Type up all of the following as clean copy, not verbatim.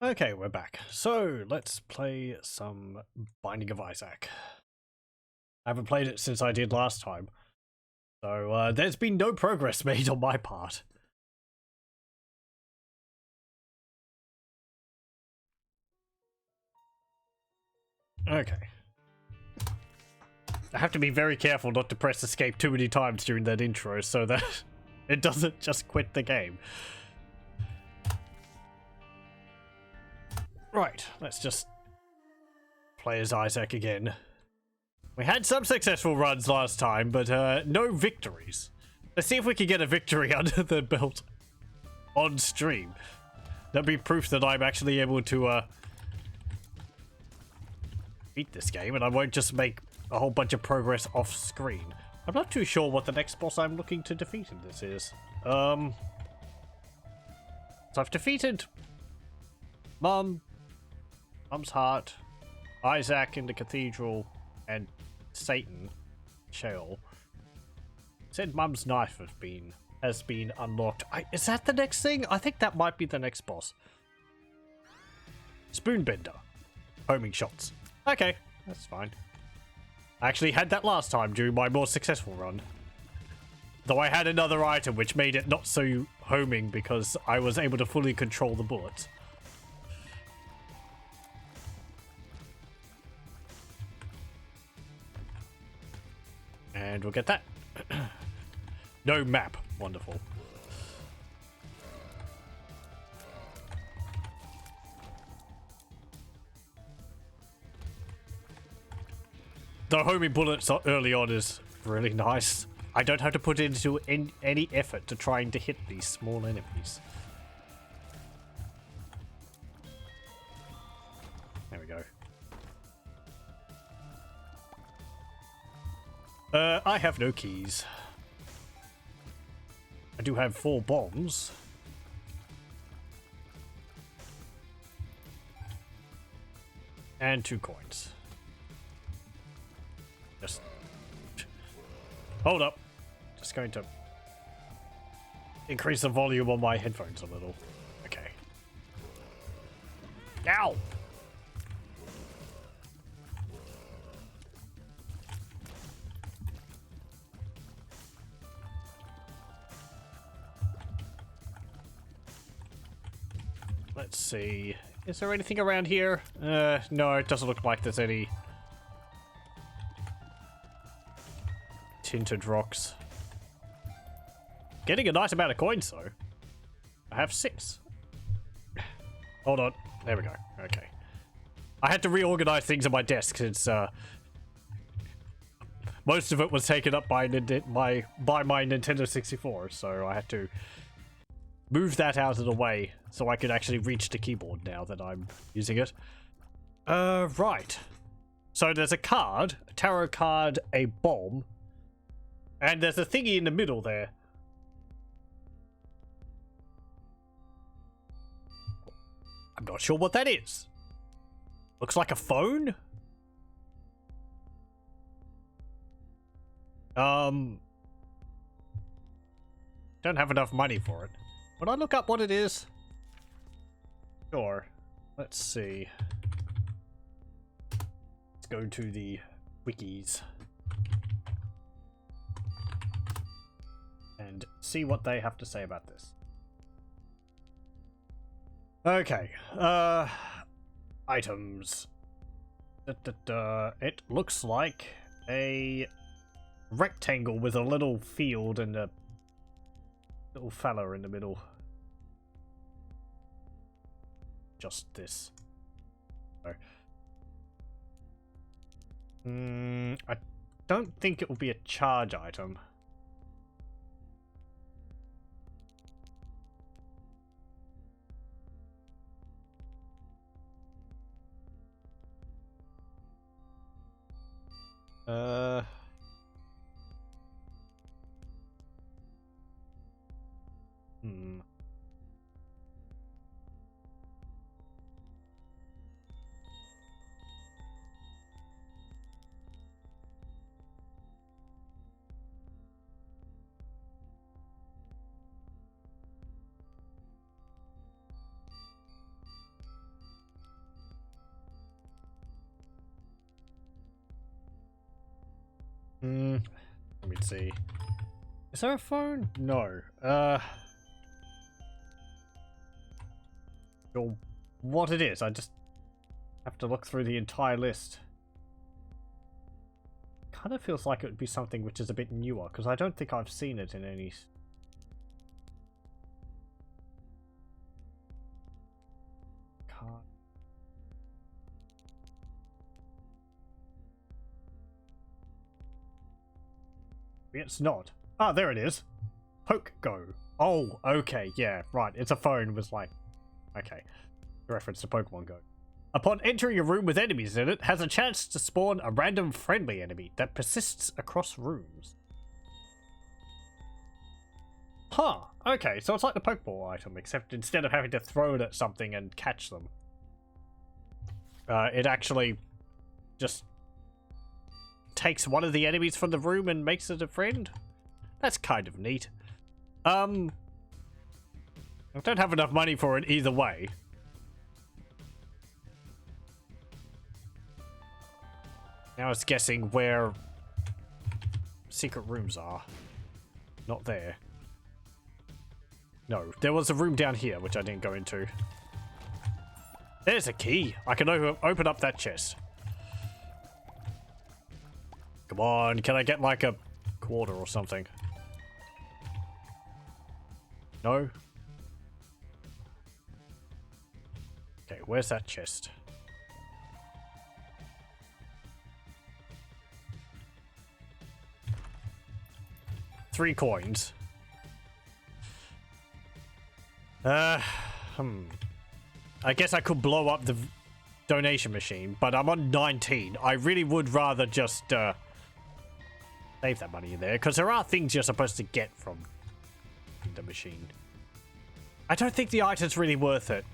Okay, we're back. So, let's play some Binding of Isaac. I haven't played it since I did last time. So, there's been no progress made on my part. Okay. I have to be very careful not to press escape too many times during that intro so that it doesn't just quit the game. Right, let's just play as Isaac again. We had some successful runs last time, but no victories. Let's see if we can get a victory under the belt on stream. That'd be proof that I'm actually able to beat this game, and I won't just make a whole bunch of progress off screen. I'm not too sure what the next boss I'm looking to defeat in this is. So I've defeated Mum's Heart, Isaac in the Cathedral, and Satan, Sheol. Said Mum's Knife has been unlocked. Is that the next thing? I think that might be the next boss. Spoonbender. Homing shots. Okay, that's fine. I actually had that last time during my more successful run. Though I had another item which made it not so homing because I was able to fully control the bullets. And we'll get that. No map. Wonderful. The homing bullets early on is really nice. I don't have to put into any effort to trying to hit these small enemies. There we go. I have no keys. I do have 4 bombs. And 2 coins. Just hold up. Just going to increase the volume on my headphones a little. Okay. Ow! Let's see. Is there anything around here? No, it doesn't look like there's any tinted rocks. Getting a nice amount of coins, though. I have 6. Hold on. There we go. Okay. I had to reorganize things on my desk since most of it was taken up by my Nintendo 64, so I had to move that out of the way so I could actually reach the keyboard now that I'm using it. Right. So there's a card, a tarot card, a bomb, and there's a thingy in the middle there. I'm not sure what that is. Looks like a phone? Don't have enough money for it. Would I look up what it is? Sure. Let's see. Let's go to the wikis and see what they have to say about this. Okay. Items. It looks like a rectangle with a little field and a little fella in the middle. Just this. So. I don't think it will be a charge item. Let me see. Is there a phone? No. Or what it is, I just have to look through the entire list. Kind of feels like it would be something which is a bit newer, because I don't think I've seen it in any... It's not. Ah, there it is. Poke Go. Oh, okay, yeah, right. It's a phone was like... Okay. Reference to Pokemon Go. Upon entering a room with enemies in it, has a chance to spawn a random friendly enemy that persists across rooms. Huh. Okay, so it's like the Pokeball item, except instead of having to throw it at something and catch them, it actually just takes one of the enemies from the room and makes it a friend. That's kind of neat. I don't have enough money for it either way. Now it's guessing where secret rooms are. Not there. No, there was a room down here which I didn't go into. There's a key. I can open up that chest. Come on, can I get like a quarter or something? No? Okay, where's that chest? Three coins. I guess I could blow up the donation machine, but I'm on 19. I really would rather just save that money in there, because there are things you're supposed to get from the machine. I don't think the item's really worth it.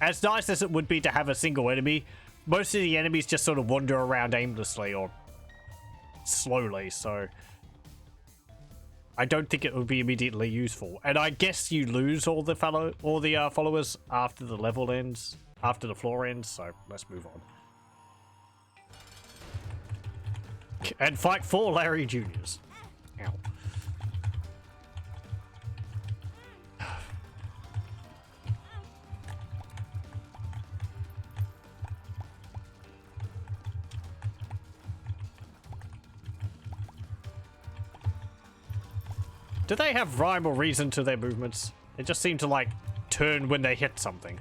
As nice as it would be to have a single enemy, most of the enemies just sort of wander around aimlessly or slowly, so I don't think it would be immediately useful. And I guess you lose all the followers after the level ends, after the floor ends, so let's move on. And fight 4 Larry Juniors. Ow. Do they have rhyme or reason to their movements? They just seem to, like, turn when they hit something.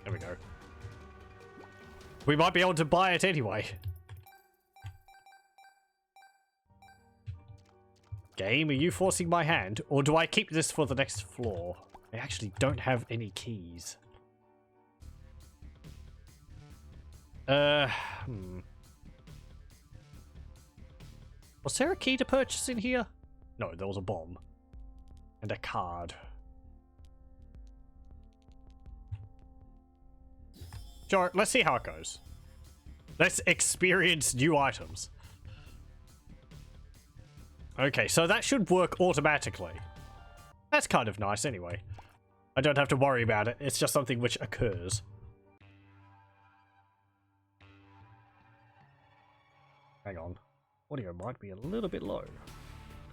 There we go. We might be able to buy it anyway. Game, are you forcing my hand? Or do I keep this for the next floor? I actually don't have any keys. Was there a key to purchase in here? No, there was a bomb. And a card. Sure, let's see how it goes. Let's experience new items. Okay, so that should work automatically. That's kind of nice anyway. I don't have to worry about it. It's just something which occurs. Hang on. Audio might be a little bit low,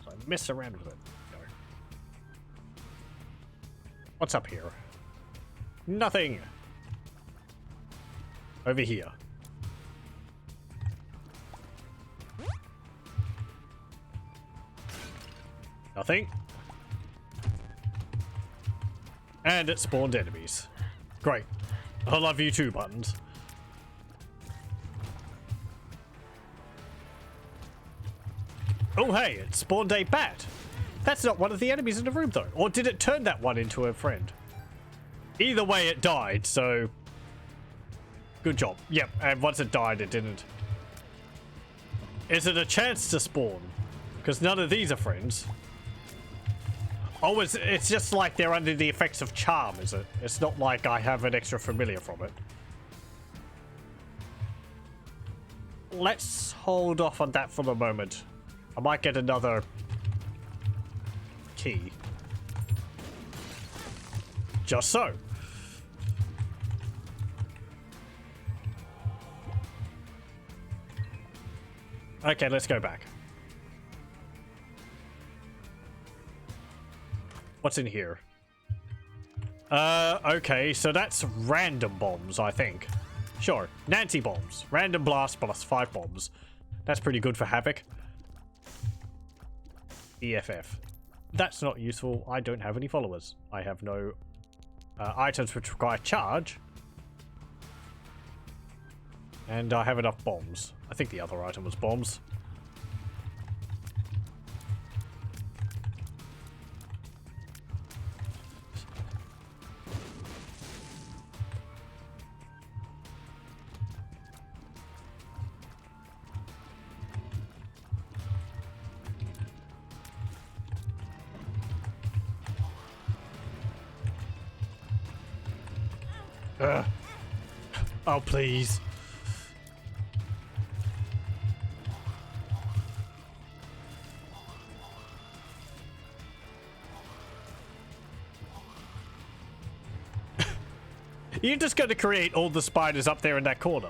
so I mess around with it. No. What's up here? Nothing! Over here. Nothing. And it spawned enemies. Great. I love you too, buttons. Oh hey, it spawned a bat. That's not one of the enemies in the room though. Or did it turn that one into a friend? Either way it died, so good job. Yep, and once it died it didn't. Is it a chance to spawn? Because none of these are friends. Oh, it's just like they're under the effects of charm, is it? It's not like I have an extra familiar from it. Let's hold off on that for the moment. I might get another key. Just so. Okay, let's go back. What's in here? Okay, so that's random bombs, I think. Sure, Nancy bombs. Random blast plus 5 bombs. That's pretty good for Havoc. EFF. That's not useful. I don't have any followers. I have no items which require charge. And I have enough bombs. I think the other item was bombs. Oh, please. You're just going to create all the spiders up there in that corner.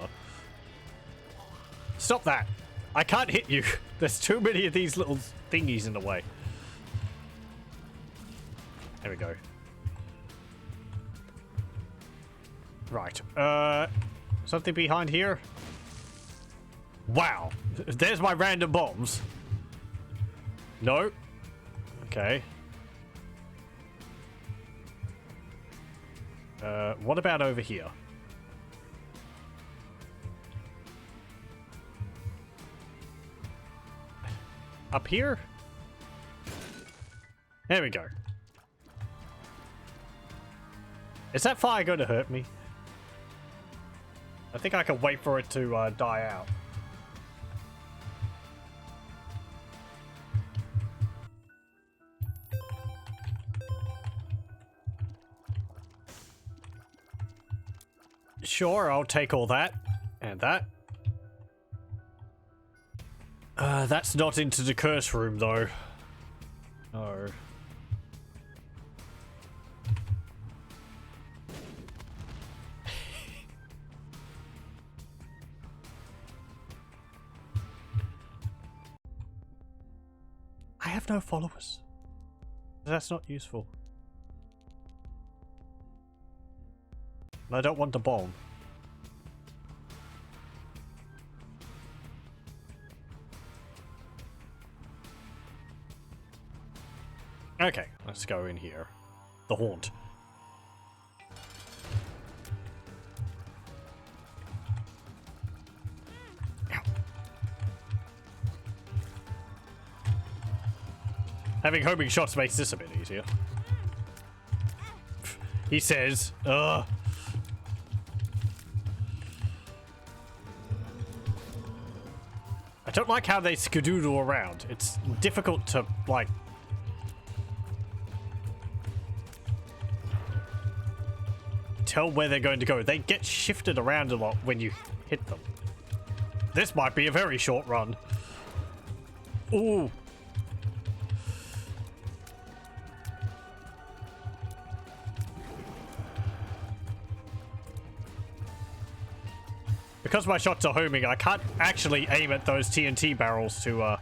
Stop that. I can't hit you. There's too many of these little thingies in the way. There we go. Right. Something behind here? Wow. There's my random bombs. No. Okay. What about over here? Up here? There we go. Is that fire going to hurt me? I think I can wait for it to die out. Sure, I'll take all that. And that. That's not into the curse room, though. No. I have no followers. That's not useful. I don't want the bomb. Okay, let's go in here. The haunt. Ow. Having homing shots makes this a bit easier. He says, ugh. I don't like how they skedoodle around. It's difficult to, like... tell where they're going to go. They get shifted around a lot when you hit them. This might be a very short run. Ooh. Because my shots are homing, I can't actually aim at those TNT barrels to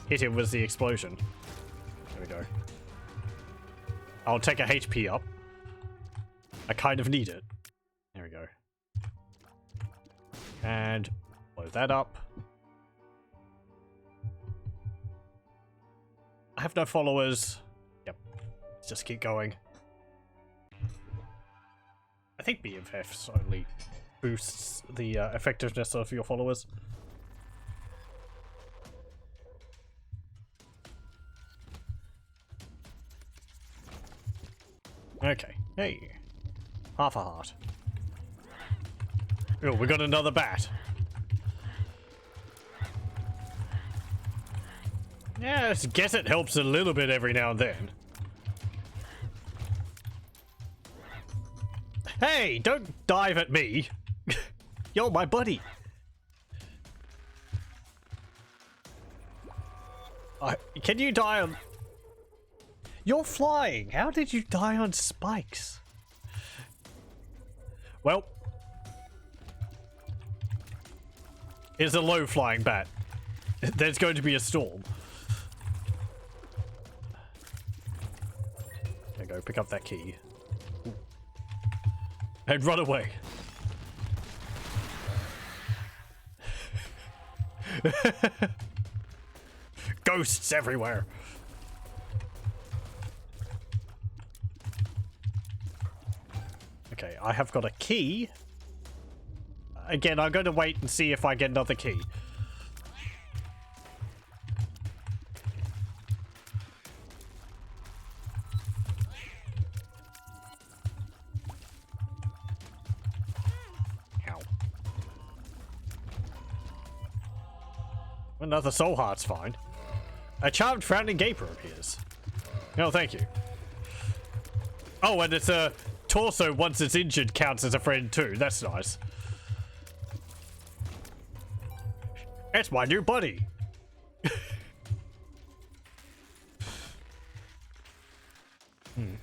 hit him with the explosion. There we go. I'll take a HP up. I kind of need it. There we go. And blow that up. I have no followers. Yep. Let's just keep going. I think BFFs only boosts the effectiveness of your followers. Okay. Hey. Half a heart. Oh, we got another bat. Yeah, I guess it helps a little bit every now and then. Hey, don't dive at me. You're my buddy. Can you die on... You're flying. How did you die on spikes? Well. is a low-flying bat. There's going to be a storm. There you go, pick up that key. Ooh. And run away. Ghosts everywhere. Okay, I have got a key. Again, I'm going to wait and see if I get another key. Ow. Another soul heart's fine. A charmed frowning gaper appears. Oh, thank you. Oh, and it's a torso once it's injured counts as a friend too. That's nice. That's my new buddy.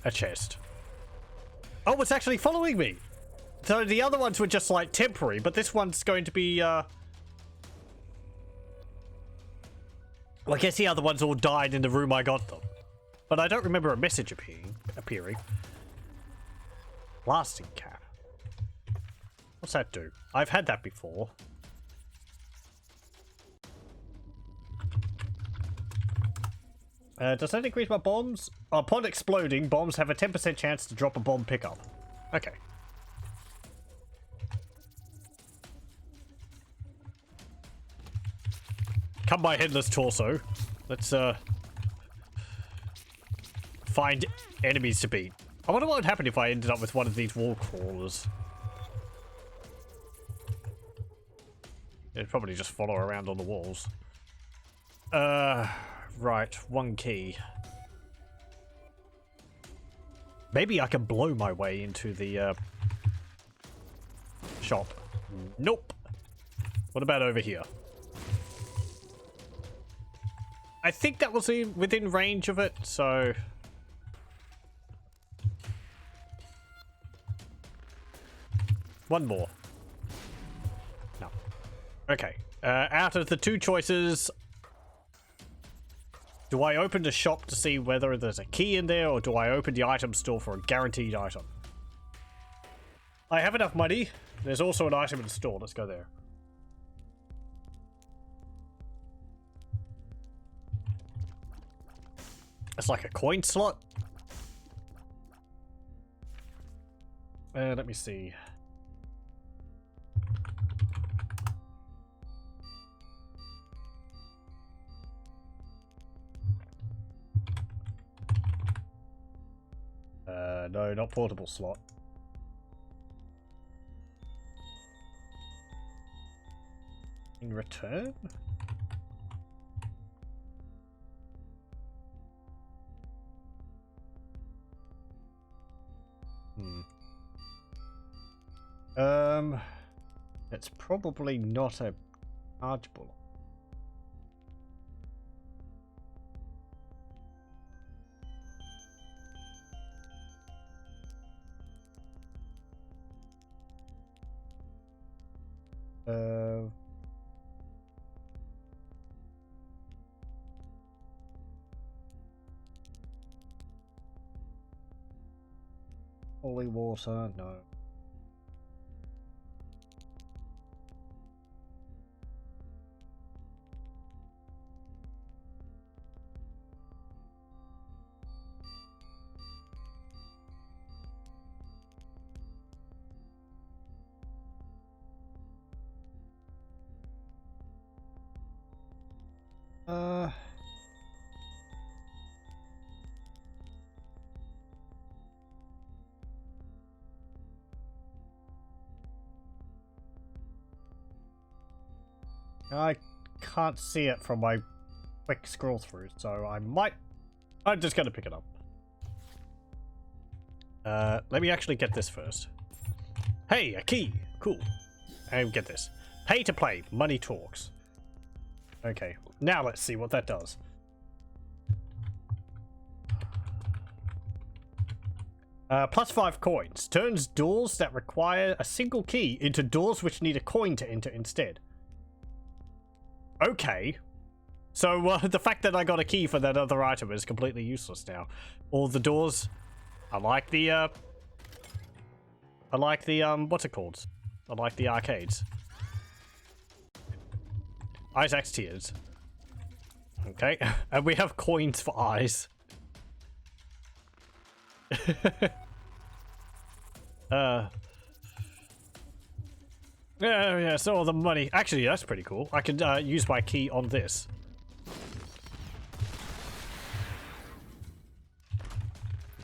A chest. Oh, it's actually following me. So the other ones were just like temporary, but this one's going to be well, I guess the other ones all died in the room I got them. But I don't remember a message appearing. Blasting cap. What's that do? I've had that before. Does that increase my bombs? Upon exploding, bombs have a 10% chance to drop a bomb pickup. Okay. Come by headless torso. Let's find enemies to beat. I wonder what would happen if I ended up with one of these wall crawlers. It'd probably just follow around on the walls. Right, one key. Maybe I can blow my way into the shop. Nope. What about over here? I think that was within range of it, so... One more. No. Okay. Out of the two choices... Do I open the shop to see whether there's a key in there, or do I open the item store for a guaranteed item? I have enough money. There's also an item in the store. Let's go there. It's like a coin slot. Let me see. No, not portable slot. In return? It's probably not a chargeable. Holy water, no. I can't see it from my quick scroll through, so I'm just gonna pick it up. Let me actually get this first. Hey, a key! Cool. And get this. Pay to play, money talks. Okay, now let's see what that does. +5 coins. Turns doors that require a single key into doors which need a coin to enter instead. Okay. So the fact that I got a key for that other item is completely useless now. All the doors. I like the what's it called? I like the arcades. Isaac's tears. Okay, and we have coins for eyes. Yeah, so all the money. Actually, that's pretty cool. I can use my key on this.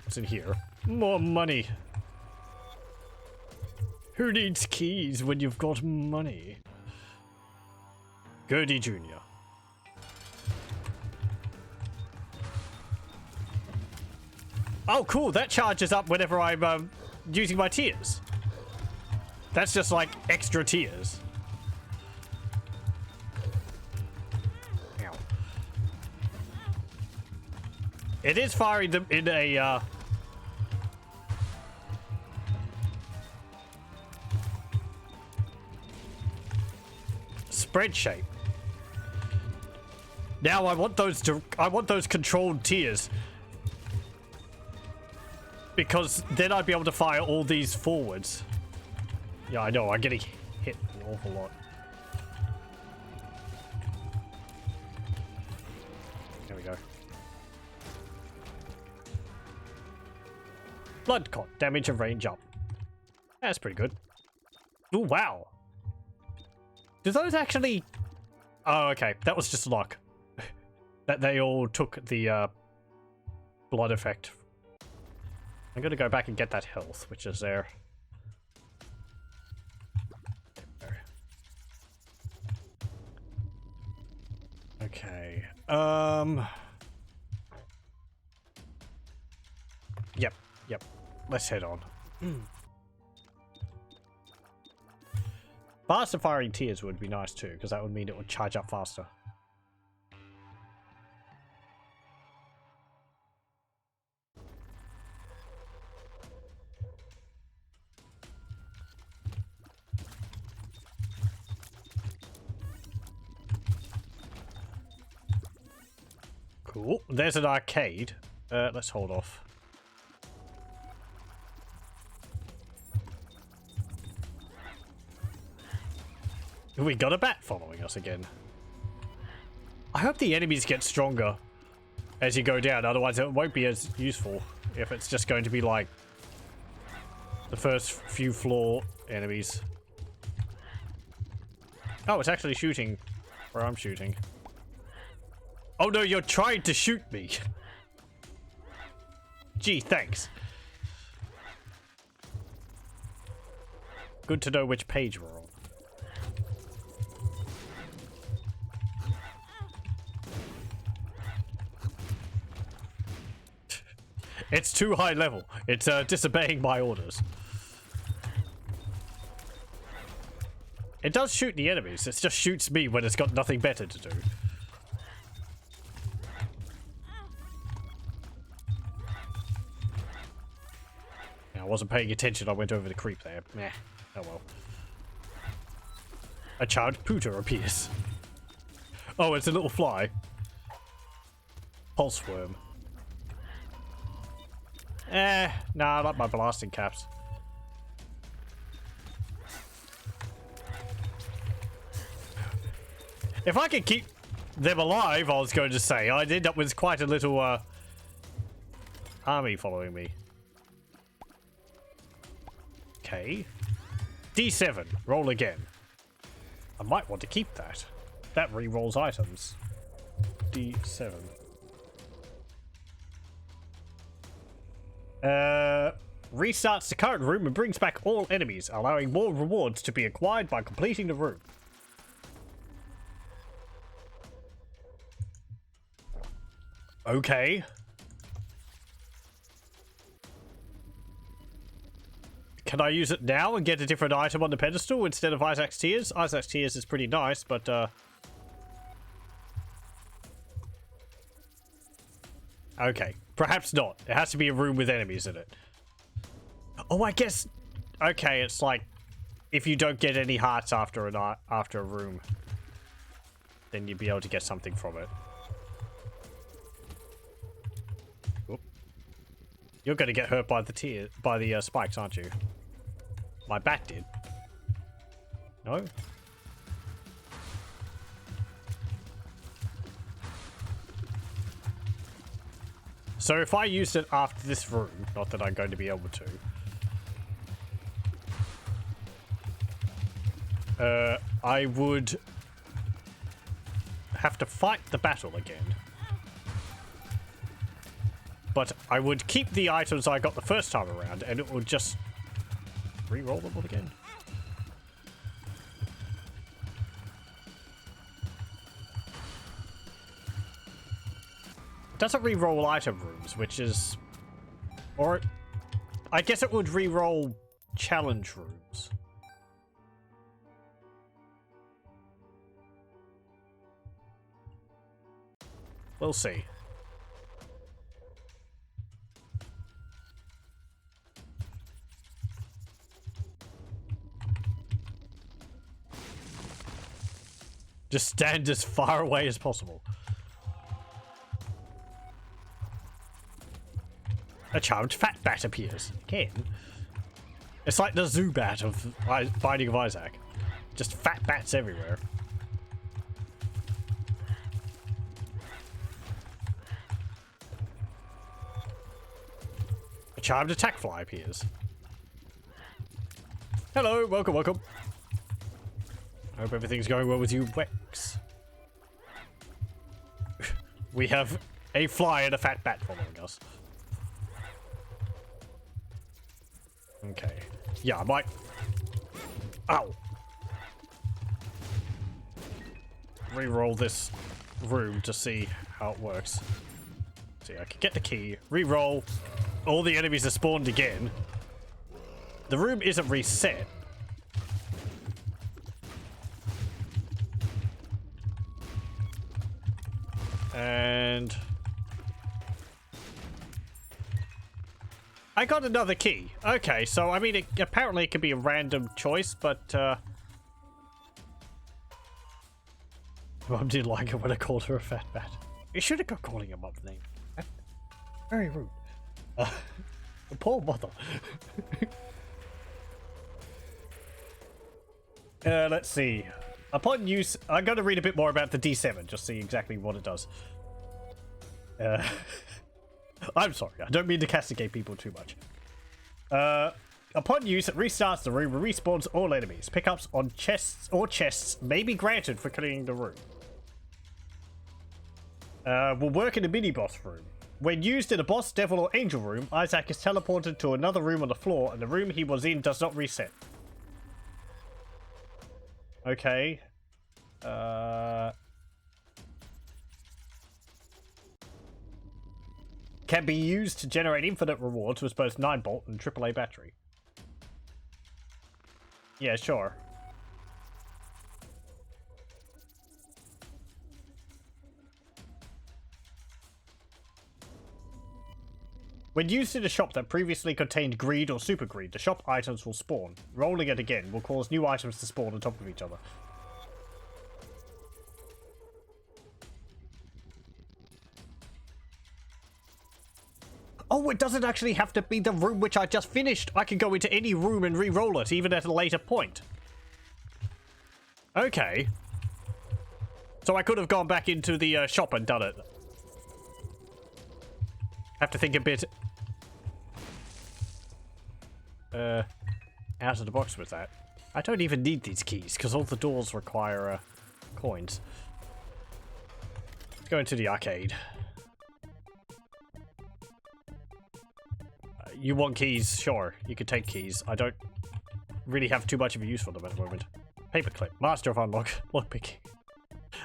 What's in here? More money. Who needs keys when you've got money? Gertie Jr. Oh, cool. That charges up whenever I'm using my tears. That's just like extra tears. Ow. It is firing them in a spread shape. Now I want those controlled tears. Because then I'd be able to fire all these forwards. Yeah, I know, I'm getting hit an awful lot. There we go. Blood clot, damage and range up. That's pretty good. Oh, wow. Do those actually... Oh, okay. That was just luck. That they all took the blood effect. I'm gonna go back and get that health, which is there. Okay. Yep. Let's head on. Faster firing tears would be nice too, because that would mean it would charge up faster. Cool. There's an arcade. Let's hold off. We got a bat following us again. I hope the enemies get stronger as you go down, otherwise it won't be as useful if it's just going to be like the first few floor enemies. Oh, it's actually shooting where I'm shooting. Oh no, you're trying to shoot me. Gee, thanks. Good to know which page we're on. It's too high level. It's disobeying my orders. It does shoot the enemies. It just shoots me when it's got nothing better to do. I wasn't paying attention. I went over the creep there. Meh. Oh well. A child pooter appears. Oh, it's a little fly. Pulse worm. Nah, I like my blasting caps. If I could keep them alive, I was going to say, I'd end up with quite a little, army following me. Okay. D7. Roll again. I might want to keep that. That re-rolls items. D7. Restarts the current room and brings back all enemies, allowing more rewards to be acquired by completing the room. Okay. Can I use it now and get a different item on the pedestal instead of Isaac's Tears? Isaac's Tears is pretty nice, but okay. Perhaps not. It has to be a room with enemies in it. Oh, I guess... Okay, it's like... If you don't get any hearts after a room, then you'd be able to get something from it. Oop. You're going to get hurt by the spikes, aren't you? My bat did. No? So if I used it after this room, not that I'm going to be able to, I would have to fight the battle again. But I would keep the items I got the first time around, and it would just re-roll them all again. It doesn't re-roll item rooms, which is... Or... I guess it would re-roll challenge rooms. We'll see. Just stand as far away as possible. A charmed fat bat appears. Again. It's like the Zubat of Binding of Isaac. Just fat bats everywhere. A charmed attack fly appears. Hello, welcome, welcome. I hope everything's going well with you, Wex. We have a fly and a fat bat following us. Okay. Yeah, I might... Ow! Reroll this room to see how it works. See, I can get the key, reroll. All the enemies are spawned again. The room isn't reset. And... I got another key. Okay, so, I mean, apparently it could be a random choice, but, Mom didn't like it when I called her a fat bat. You should have got calling her Mom's name. That's very rude. The poor mother. Let's see. Upon use, I'm going to read a bit more about the D7, just see exactly what it does. I'm sorry, I don't mean to castigate people too much. Upon use, it restarts the room and respawns all enemies. Pickups on chests or chests may be granted for clearing the room. Will work in a mini-boss room. When used in a boss, devil, or angel room, Isaac is teleported to another room on the floor, and the room he was in does not reset. Okay. Can be used to generate infinite rewards with both 9-bolt and AAA battery. Yeah, sure. When used in a shop that previously contained greed or super greed, the shop items will spawn. Rolling it again will cause new items to spawn on top of each other. Oh, it doesn't actually have to be the room which I just finished. I can go into any room and re-roll it, even at a later point. Okay. So I could have gone back into the shop and done it. Have to think a bit... out of the box with that. I don't even need these keys, because all the doors require coins. Let's go into the arcade. You want keys? Sure, you can take keys. I don't really have too much of a use for them at the moment. Paperclip, master of unlock, lockpicking.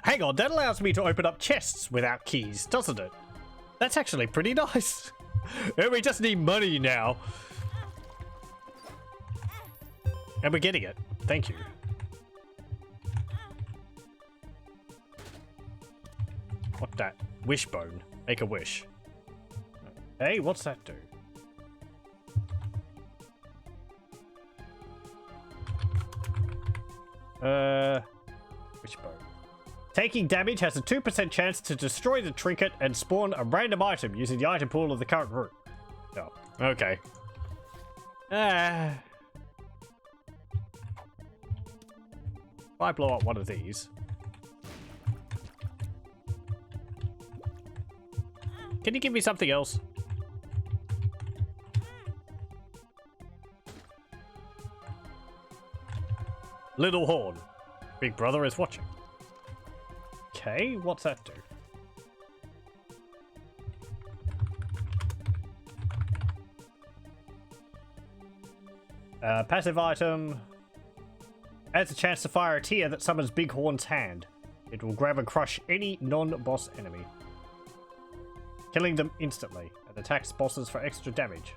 Hang on, that allows me to open up chests without keys, doesn't it? That's actually pretty nice. And we just need money now. And we're getting it. Thank you. What's that? Wishbone. Make a wish. Hey, what's that do? Wishbone. Taking damage has a 2% chance to destroy the trinket and spawn a random item using the item pool of the current route. Oh, okay. If I blow up one of these. Can you give me something else? Little horn. Big brother is watching. Okay, what's that do? Passive item. Adds a chance to fire a tear that summons Big Horn's hand. It will grab and crush any non-boss enemy, killing them instantly, and attacks bosses for extra damage.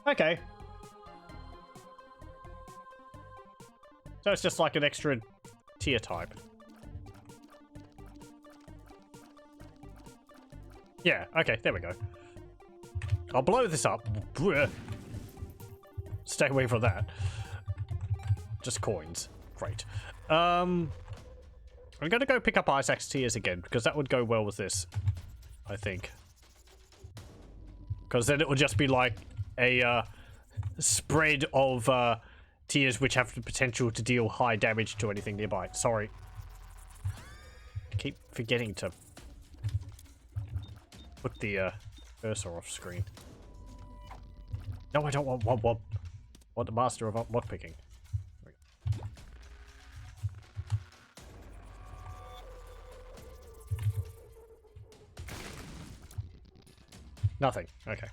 Okay. So it's just like an extra tier type. Yeah, okay, there we go. I'll blow this up. Stay away from that. Just coins. Great. I'm gonna go pick up Isaac's tears again, because that would go well with this, I think. Because then it would just be like a spread of tears which have the potential to deal high damage to anything nearby. Sorry. I keep forgetting to put the cursor off screen. No, I don't want Wob Wob. I want the master of mod picking. Nothing. Okay.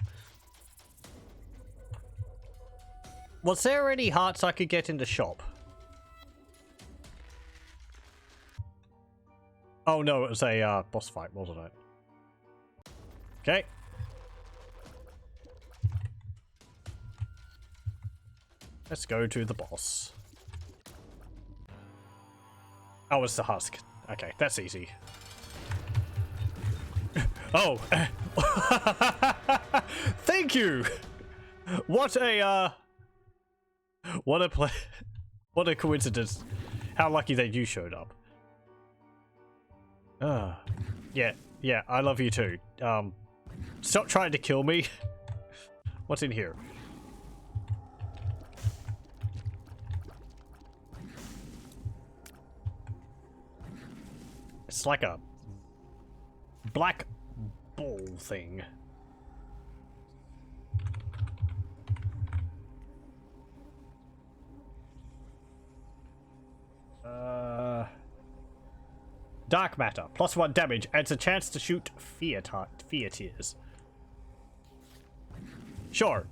Was there any hearts I could get in the shop? Oh no, it was a boss fight, wasn't it? Okay. Let's go to the boss. Oh, it's the husk. Okay, that's easy. Oh! Thank you! What a what a coincidence. How lucky that you showed up. Yeah, I love you too. Stop trying to kill me. What's in here? It's like a black ball thing. Dark matter. +1 damage. Adds a chance to shoot fear tears. Sure.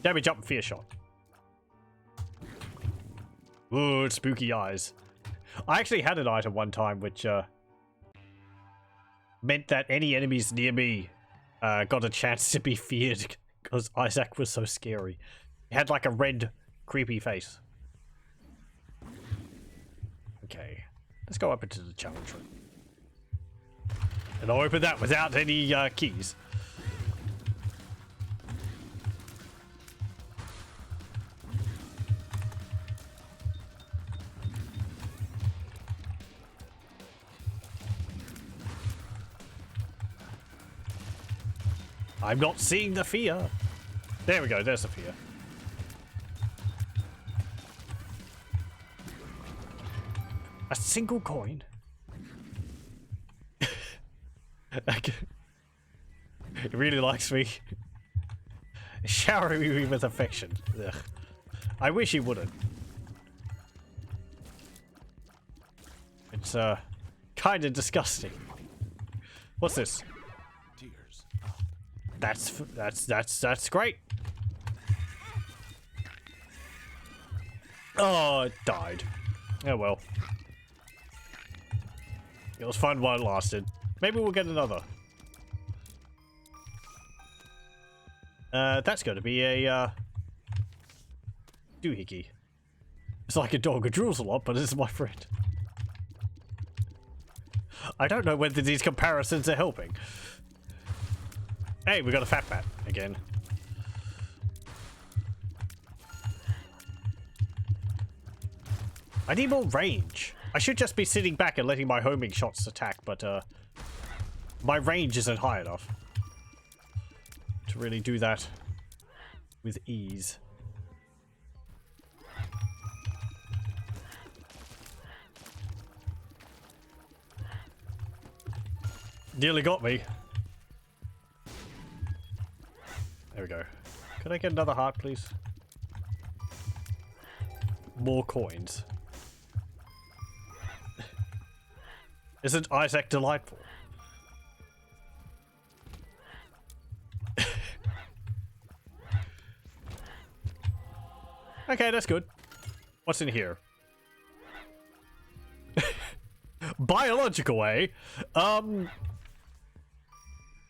Damage up, fear shot. Ooh, spooky eyes. I actually had an item one time which meant that any enemies near me got a chance to be feared because Isaac was so scary. He had like a red, creepy face. Okay, let's go up into the challenge room. And I'll open that without any keys. I'm not seeing the fear. There we go, there's the fear. A single coin? It really likes me. Showering me with affection. Ugh. I wish he wouldn't. It's kind of disgusting. What's this? That's great. Oh, it died. Oh well. It was fun while it lasted. Maybe we'll get another. That's going to be a doohickey. It's like a dog who drools a lot, but it's my friend. I don't know whether these comparisons are helping. Hey, we got a fat bat again. I need more range. I should just be sitting back and letting my homing shots attack, but my range isn't high enough to really do that with ease. Nearly got me. There we go. Could I get another heart, please? More coins. Isn't Isaac delightful? Okay, that's good. What's in here? Biological, eh?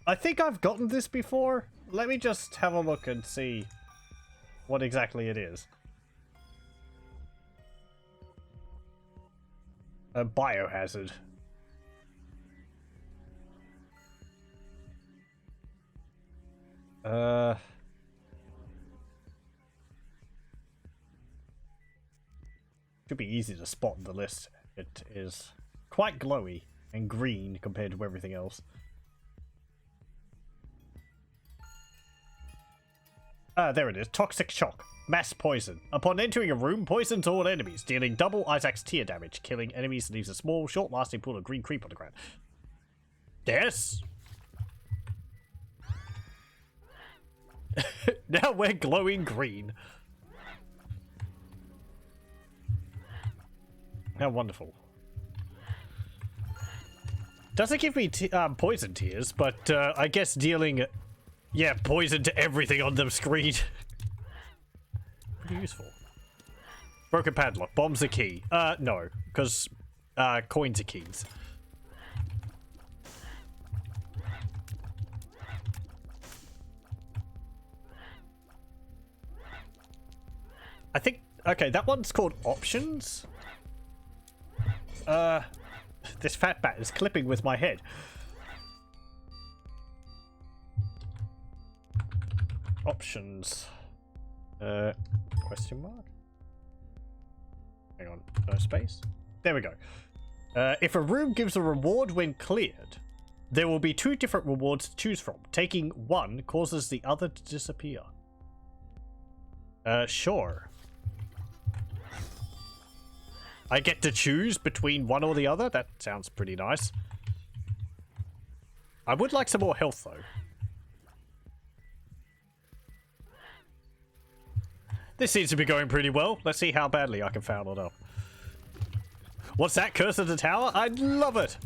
I think I've gotten this before. Let me just have a look and see what exactly it is. A biohazard. Should be easy to spot in the list. It is quite glowy and green compared to everything else. There it is. Toxic shock. Mass poison. Upon entering a room, poisons all enemies, dealing double Isaac's tear damage. Killing enemies leaves a small, short-lasting pool of green creep on the ground. Yes! Now we're glowing green. How wonderful. Doesn't give me poison tears, but I guess dealing... Yeah, poison to everything on the screen. Pretty useful. Broken padlock. Bombs are key. No. Because coins are keys. I think... Okay, that one's called options. This fat bat is clipping with my head. Options. Question mark? Hang on. No space? There we go. If a room gives a reward when cleared, there will be 2 different rewards to choose from. Taking one causes the other to disappear. Sure. I get to choose between one or the other? That sounds pretty nice. I would like some more health, though. This seems to be going pretty well. Let's see how badly I can foul it up. What's that? Curse of the Tower? I love it!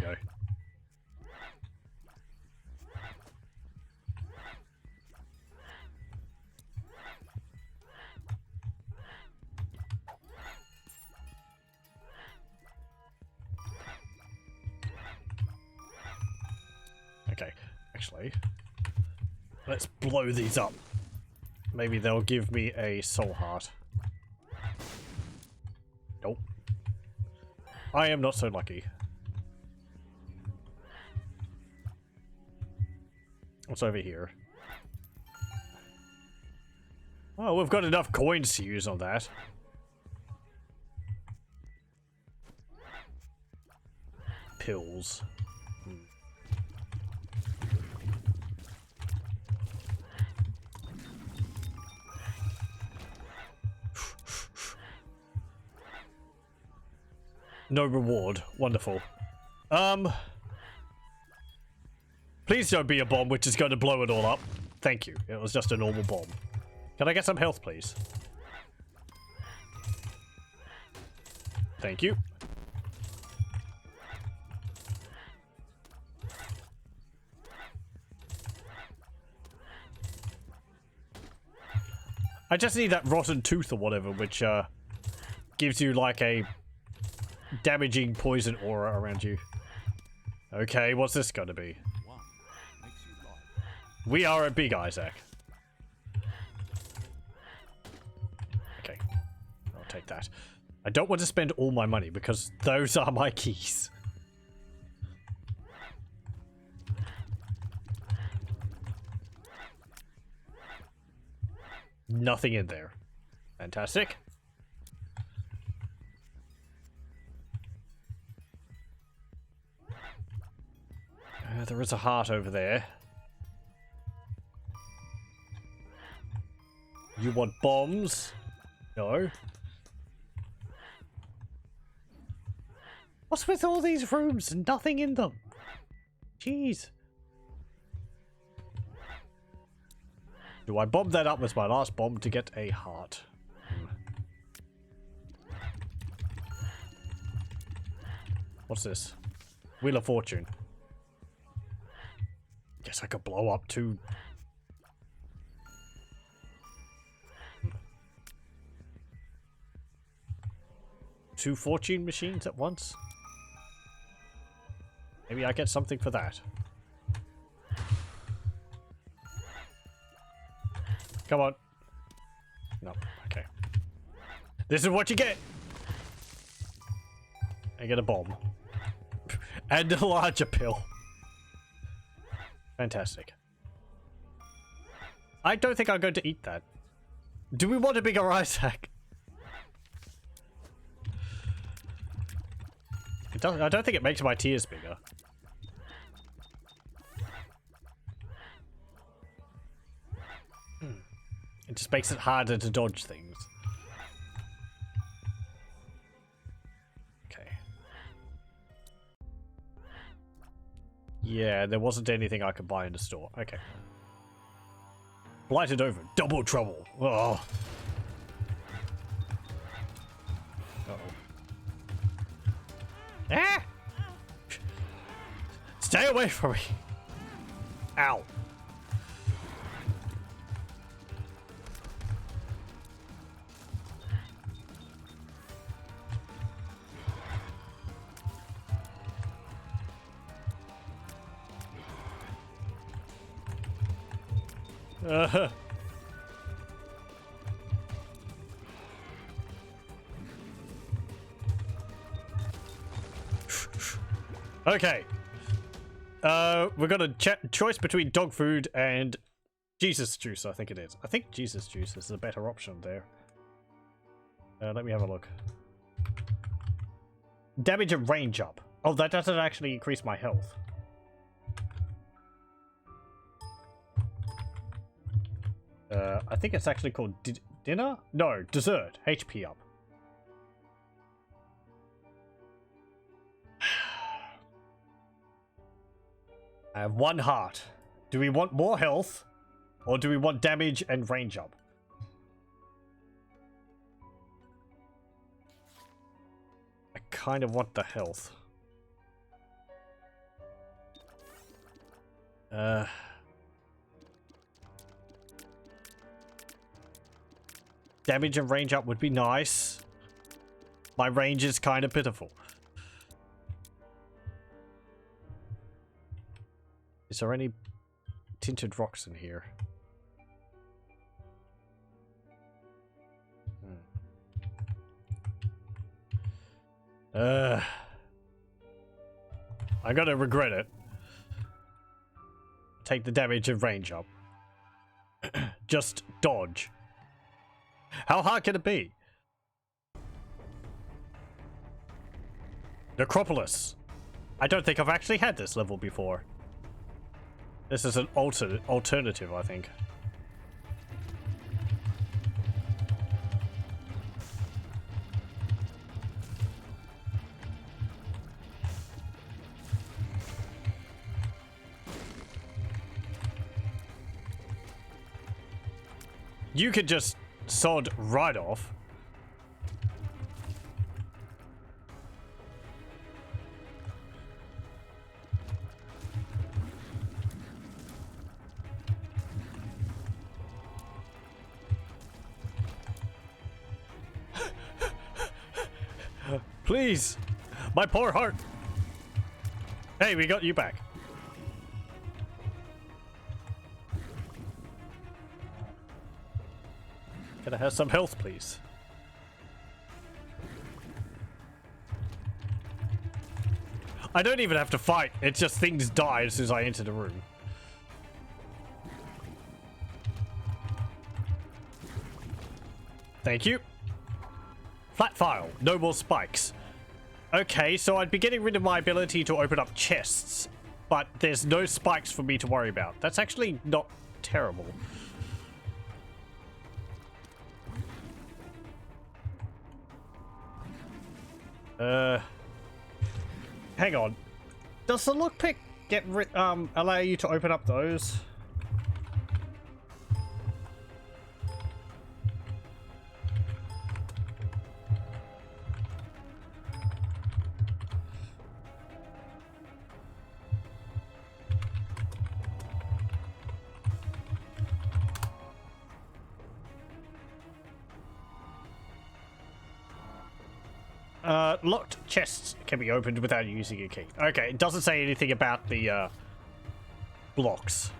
Go. Okay, actually... Let's blow these up. Maybe they'll give me a soul heart. Nope. I am not so lucky. What's over here? Oh, we've got enough coins to use on that. Pills. No reward. Wonderful. Please don't be a bomb which is going to blow it all up. Thank you. It was just a normal bomb. Can I get some health, please? Thank you. I just need that rotten tooth or whatever, which gives you like a damaging poison aura around you. Okay, what's this gonna be? We are a big Isaac. Okay, I'll take that. I don't want to spend all my money because those are my keys. Nothing in there. Fantastic. There is a heart over there. You want bombs? No. What's with all these rooms and nothing in them? Jeez. Do I bomb that up as my last bomb to get a heart? What's this? Wheel of Fortune. Guess I could blow up two. Two fortune machines at once? Maybe I get something for that. Come on. No, okay. This is what you get! I get a bomb. And a larger pill. Fantastic. I don't think I'm going to eat that. Do we want a bigger Isaac? I don't think it makes my tears bigger. It just makes it harder to dodge things. Okay. Yeah, there wasn't anything I could buy in the store. Okay. Blighted over. Double trouble. Oh. Uh-oh. Ah! Stay away from me! Ow. Okay. We're gonna choice between dog food and Jesus juice, I think it is. I think Jesus juice is the better option there. Let me have a look. Damage and range up. Oh, that doesn't actually increase my health. I think it's actually called dinner? No, dessert. HP up. I have one heart. Do we want more health? Or do we want damage and range up? I kind of want the health. Damage and range up would be nice. My range is kind of pitiful. Is there any tinted rocks in here? I'm gonna regret it. Take the damage and range up. Just dodge. How hard can it be? Necropolis. I don't think I've actually had this level before. This is an alternative, I think. You could just sod right off. Please! My poor heart! Hey, we got you back. Can I have some health, please? I don't even have to fight. It's just things die as soon as I enter the room. Thank you. Flat file. No more spikes. Okay, so I'd be getting rid of my ability to open up chests, but there's no spikes for me to worry about. That's actually not terrible. Hang on. Does the lockpick allow you to open up those? Locked chests can be opened without using a key. Okay, it doesn't say anything about the blocks.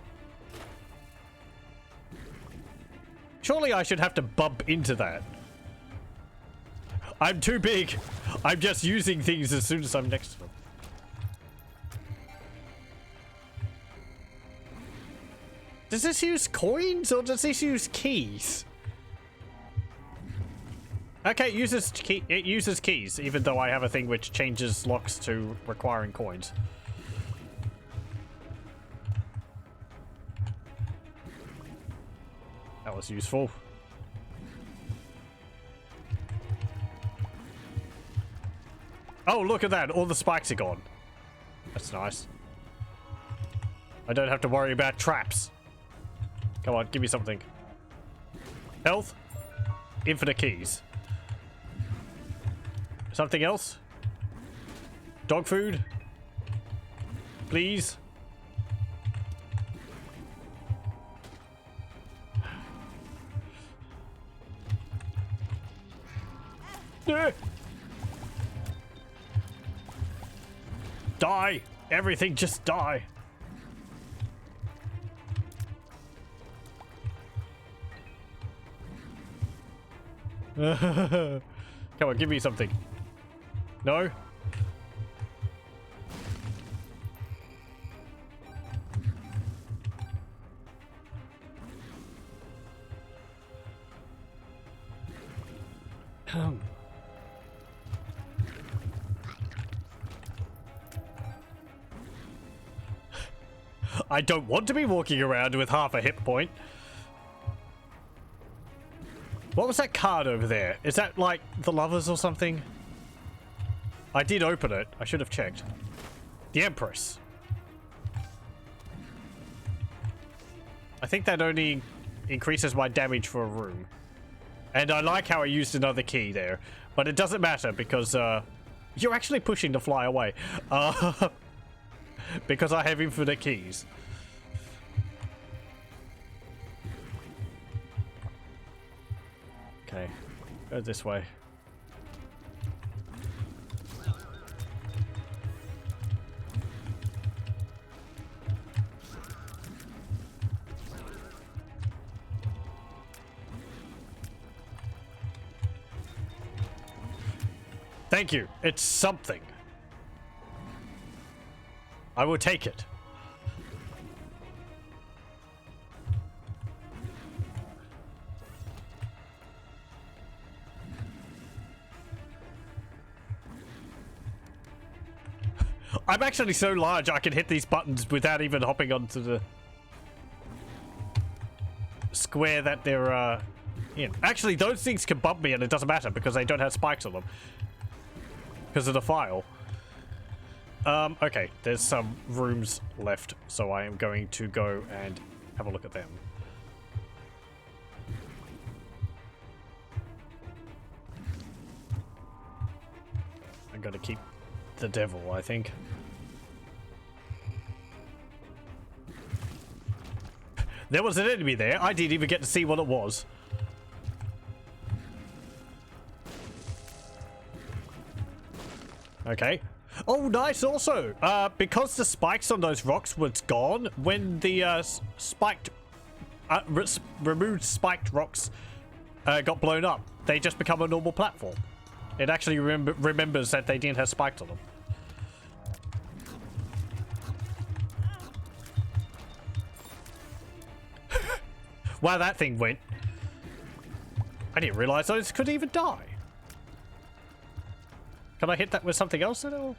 Surely I should have to bump into that. I'm too big. I'm just using things as soon as I'm next to them. Does this use coins or does this use keys? Okay, it uses keys, even though I have a thing which changes locks to requiring coins. That was useful. Oh, look at that. All the spikes are gone. That's nice. I don't have to worry about traps. Come on, give me something. Health. Infinite keys. Something else? Dog food? Please? Die! Everything just die! Come on, give me something. No? I don't want to be walking around with half a hit point. What was that card over there? Is that like the lovers or something? I did open it. I should have checked. The Empress. I think that only increases my damage for a room. And I like how I used another key there. But it doesn't matter because you're actually pushing to fly away. Because I have infinite keys. Okay, go this way. Thank you. It's something. I will take it. I'm actually so large I can hit these buttons without even hopping onto the square that they're in. Actually, those things can bump me and it doesn't matter because they don't have spikes on them. Because of the file. Okay, there's some rooms left, so I am going to go and have a look at them. I'm gonna keep the devil, I think. There was an enemy there. I didn't even get to see what it was. Okay. Oh, nice also. Because the spikes on those rocks was gone, when the removed spiked rocks got blown up, they just become a normal platform. It actually remembers that they didn't have spikes on them. Wow, that thing went. I didn't realize those could even die. Can I hit that with something else at all?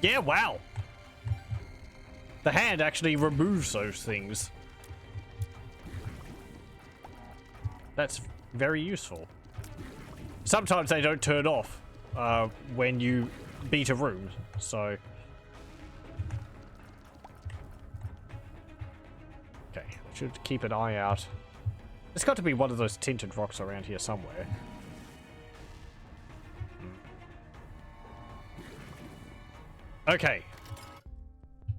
Yeah, wow. The hand actually removes those things. That's very useful. Sometimes they don't turn off when you beat a room, so... Okay, I should keep an eye out. There's got to be one of those tinted rocks around here somewhere. Okay.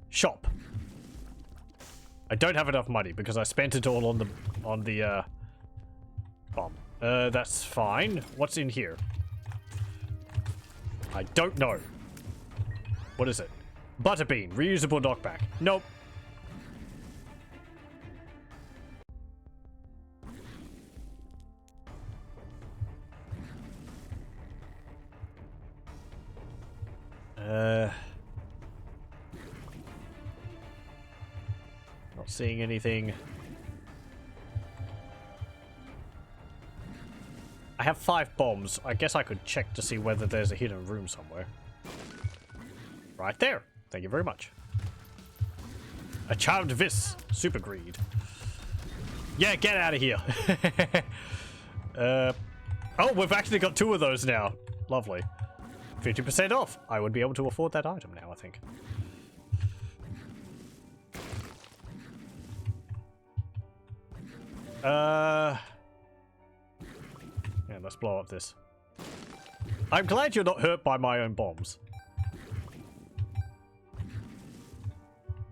Shop. I don't have enough money because I spent it all on the bomb. That's fine. What's in here? I don't know. What is it? Butterbean. Reusable knockback. Nope. Not seeing anything. I have 5 bombs. I guess I could check to see whether there's a hidden room somewhere. Right there. Thank you very much. A charmed vis. Super greed. Yeah, get out of here. Oh, we've actually got 2 of those now. Lovely. 50% off. I would be able to afford that item now, I think. Yeah, let's blow up this. I'm glad you're not hurt by my own bombs.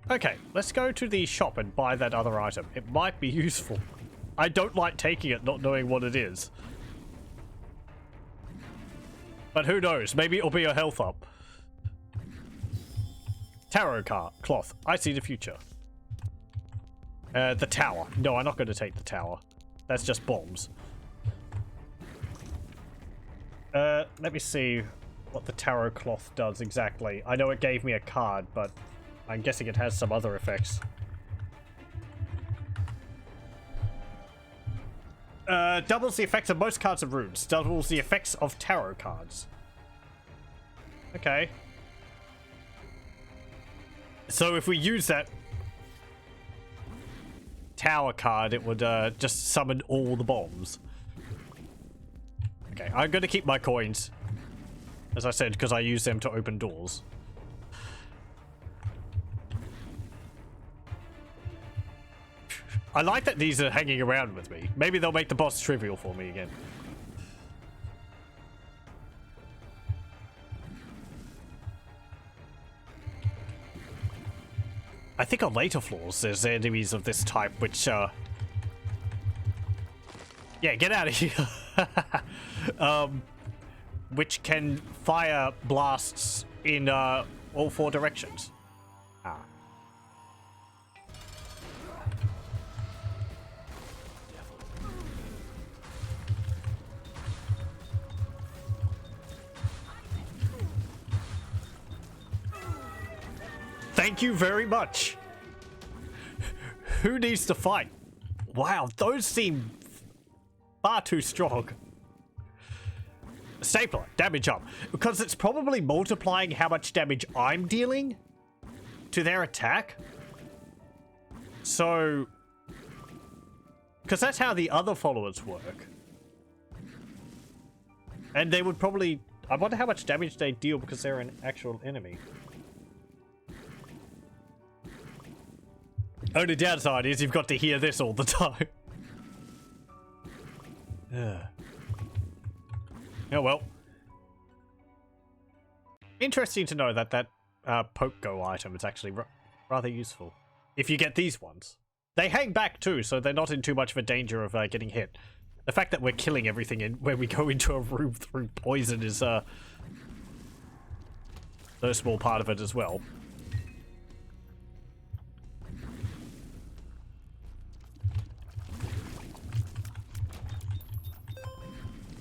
Okay, let's go to the shop and buy that other item. It might be useful. I don't like taking it not knowing what it is. But who knows? Maybe it'll be a health up. Tarot card. Cloth. I see the future. The tower. No, I'm not going to take the tower. That's just bombs. Let me see what the tarot cloth does exactly. I know it gave me a card, but I'm guessing it has some other effects. Doubles the effects of most cards and runes. Doubles the effects of tarot cards. Okay. So if we use that tower card, it would just summon all the bombs. Okay, I'm going to keep my coins. As I said, because I use them to open doors. I like that these are hanging around with me. Maybe they'll make the boss trivial for me again. I think on later floors there's enemies of this type which, yeah, get out of here. Which can fire blasts in all 4 directions. Ah. Thank you very much. Who needs to fight? Wow, those seem far too strong. Stapler, damage up. Because it's probably multiplying how much damage I'm dealing to their attack. So... because that's how the other followers work. And they would probably... I wonder how much damage they deal because they're an actual enemy. Only downside is you've got to hear this all the time. Oh well. Interesting to know that that poke go item is actually rather useful. If you get these ones. They hang back too, so they're not in too much of a danger of getting hit. The fact that we're killing everything when we go into a room through poison is no small part of it as well.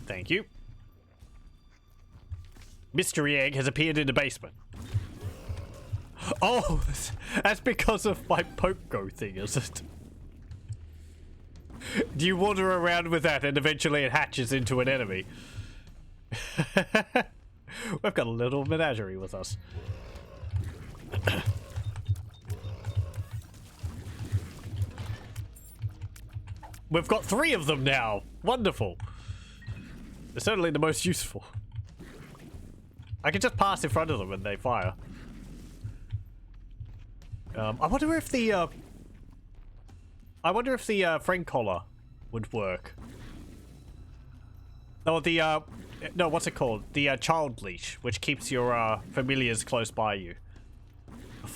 Thank you. Mystery egg has appeared in the basement. Oh, that's because of my poke go thing, is it? Do you wander around with that and eventually it hatches into an enemy? We've got a little menagerie with us. We've got 3 of them now. Wonderful. They're certainly the most useful. I can just pass in front of them and they fire. I wonder if the friend collar would work. Oh, the no, what's it called? The child leash, which keeps your familiars close by you.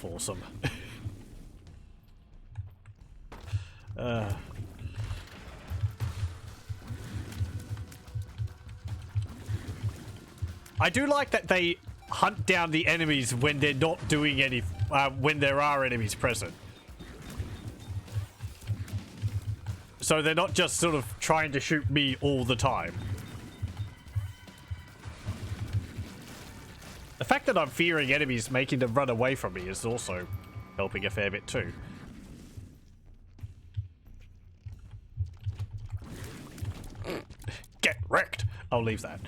Awesome. I do like that they hunt down the enemies when they're not doing any, when there are enemies present. So they're not just sort of trying to shoot me all the time. The fact that I'm fearing enemies making them run away from me is also helping a fair bit too. Get wrecked! I'll leave that.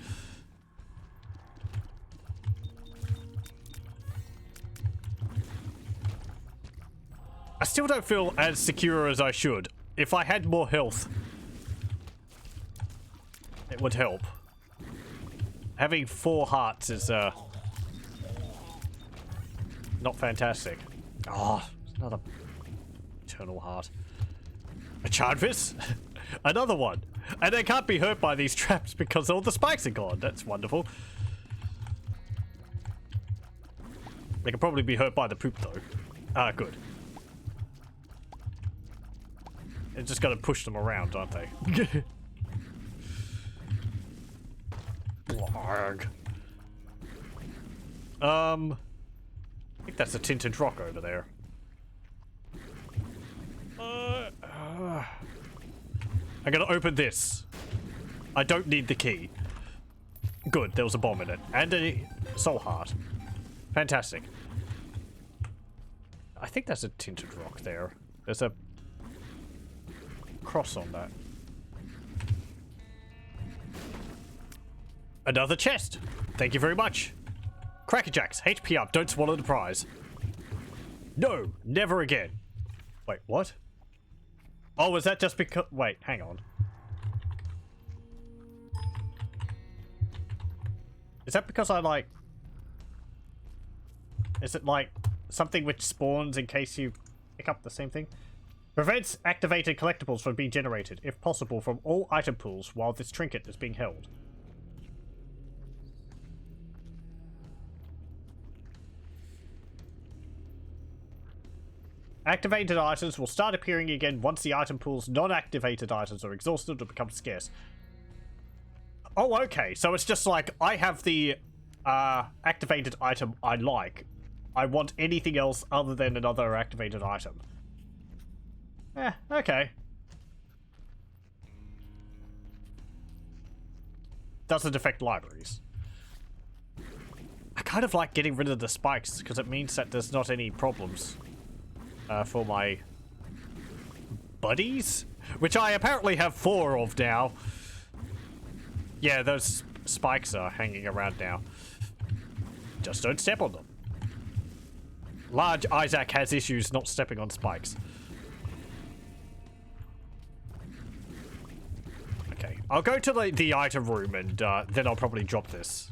I still don't feel as secure as I should. If I had more health, it would help. Having 4 hearts is, not fantastic. Oh, another eternal heart. A Chardvis? Another one. And they can't be hurt by these traps because all the spikes are gone. That's wonderful. They can probably be hurt by the poop, though. Ah, good. They're just gotta push them around, aren't they? Blarg. I think that's a tinted rock over there. I'm gonna open this. I don't need the key. Good, there was a bomb in it. And a soul heart. Fantastic. I think that's a tinted rock there. There's a cross on that. Another chest. Thank you very much. Crackerjacks, HP up, don't swallow the prize. No, never again. Wait, what? Oh, was that just because... Wait, hang on. Is that because I, like... Is it, like, something which spawns in case you pick up the same thing? Prevents activated collectibles from being generated, if possible, from all item pools while this trinket is being held. Activated items will start appearing again once the item pool's non-activated items are exhausted or become scarce. Oh, okay. So it's just like, I have the activated item I like. I want anything else other than another activated item. Eh, okay. Doesn't affect libraries. I kind of like getting rid of the spikes, because it means that there's not any problems. For my buddies, which I apparently have 4 of now. Yeah, those spikes are hanging around now. Just don't step on them. Large Isaac has issues not stepping on spikes. Okay, I'll go to the item room and then I'll probably drop this